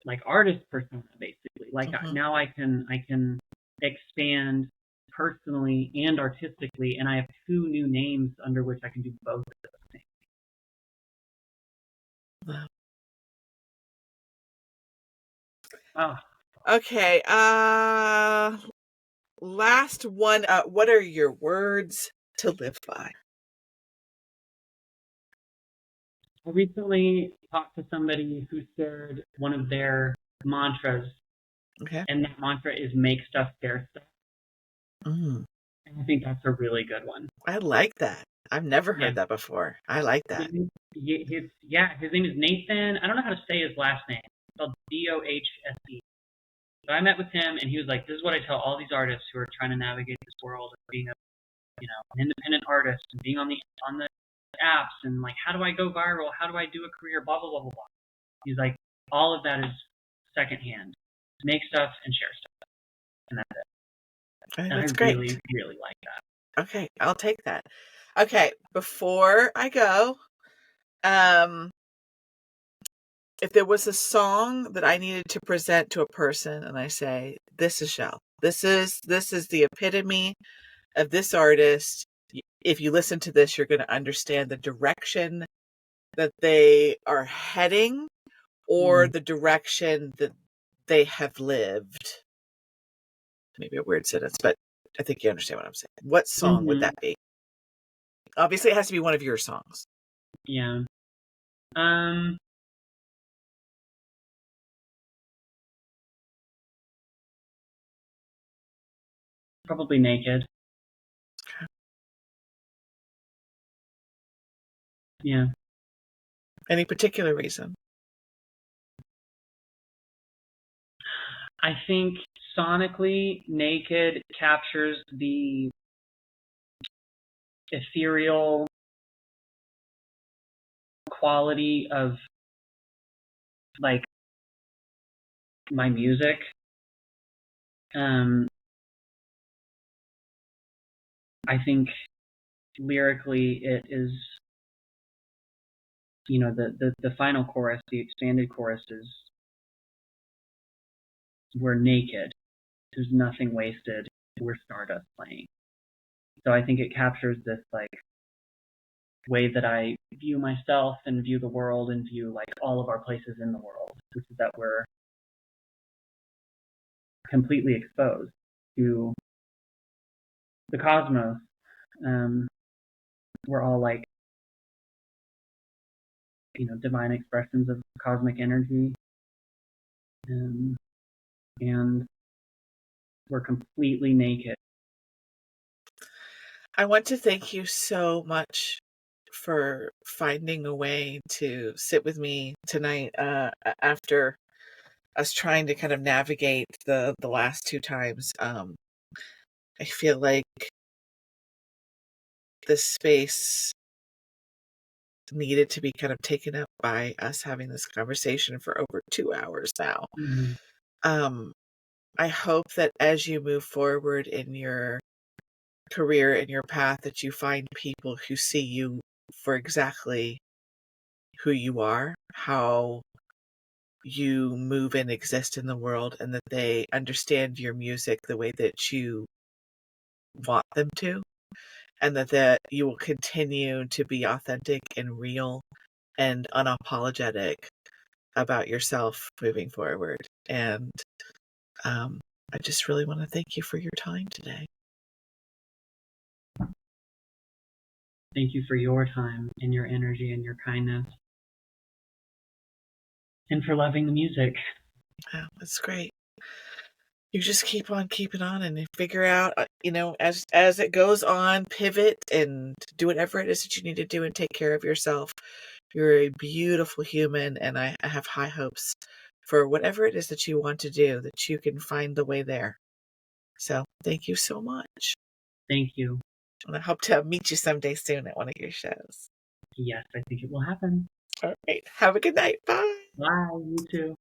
[SPEAKER 2] like artist persona basically. Like now I can expand personally and artistically, and I have 2 new names under which I can do both of those things. Oh.
[SPEAKER 1] Okay. Last one. What are your words to live by?
[SPEAKER 2] I recently talked to somebody who shared one of their mantras. Okay. And that mantra is make stuff, scare stuff.
[SPEAKER 1] Mm,
[SPEAKER 2] And I think that's a really good one.
[SPEAKER 1] I like that. I've never
[SPEAKER 2] Yeah.
[SPEAKER 1] heard that before. I like that.
[SPEAKER 2] His name is Nathan. I don't know how to say his last name. It's spelled Dohse. So I met with him, and he was like, "This is what I tell all these artists who are trying to navigate this world of being an independent artist and being on the apps and like, how do I go viral? How do I do a career? Blah blah blah blah blah." He's like, all of that is secondhand. Make stuff and share stuff, and that's it.
[SPEAKER 1] I think
[SPEAKER 2] And I
[SPEAKER 1] that's
[SPEAKER 2] really
[SPEAKER 1] great.
[SPEAKER 2] really like that.
[SPEAKER 1] Okay, I'll take that. Okay, before I go, um, if there was a song that I needed to present to a person and I say, this is Chaelle. This is the epitome of this artist. If you listen to this, you're going to understand the direction that they are heading or the direction that they have lived. Maybe a weird sentence, but I think you understand what I'm saying. What song would that be? Obviously, it has to be one of your songs.
[SPEAKER 2] Yeah. Probably Naked. Yeah.
[SPEAKER 1] Any particular reason?
[SPEAKER 2] I think sonically, Naked captures the ethereal quality of like my music. I think lyrically it is, the final chorus, the expanded chorus is, we're naked. There's nothing wasted. We're stardust playing. So I think it captures this like way that I view myself and view the world and view like all of our places in the world, which is that we're completely exposed to the cosmos. We're all like, divine expressions of cosmic energy. And we're completely naked.
[SPEAKER 1] I want to thank you so much for finding a way to sit with me tonight after us trying to kind of navigate the last two times. I feel like this space needed to be kind of taken up by us having this conversation for over 2 hours now. I hope that as you move forward in your career and your path, that you find people who see you for exactly who you are, how you move and exist in the world, and that they understand your music the way that you want them to, and that you will continue to be authentic and real and unapologetic about yourself moving forward. And I just really want to thank you for your time today.
[SPEAKER 2] Thank you for your time and your energy and your kindness. And for loving the music.
[SPEAKER 1] Wow, that's great. You just keep on keeping on and figure out, as it goes on, pivot and do whatever it is that you need to do and take care of yourself. You're a beautiful human, and I have high hopes for whatever it is that you want to do, that you can find the way there. So thank you so much.
[SPEAKER 2] Thank you.
[SPEAKER 1] And I hope to meet you someday soon at one of your shows.
[SPEAKER 2] Yes, I think it will happen.
[SPEAKER 1] All right. Have a good night. Bye.
[SPEAKER 2] Bye. You too.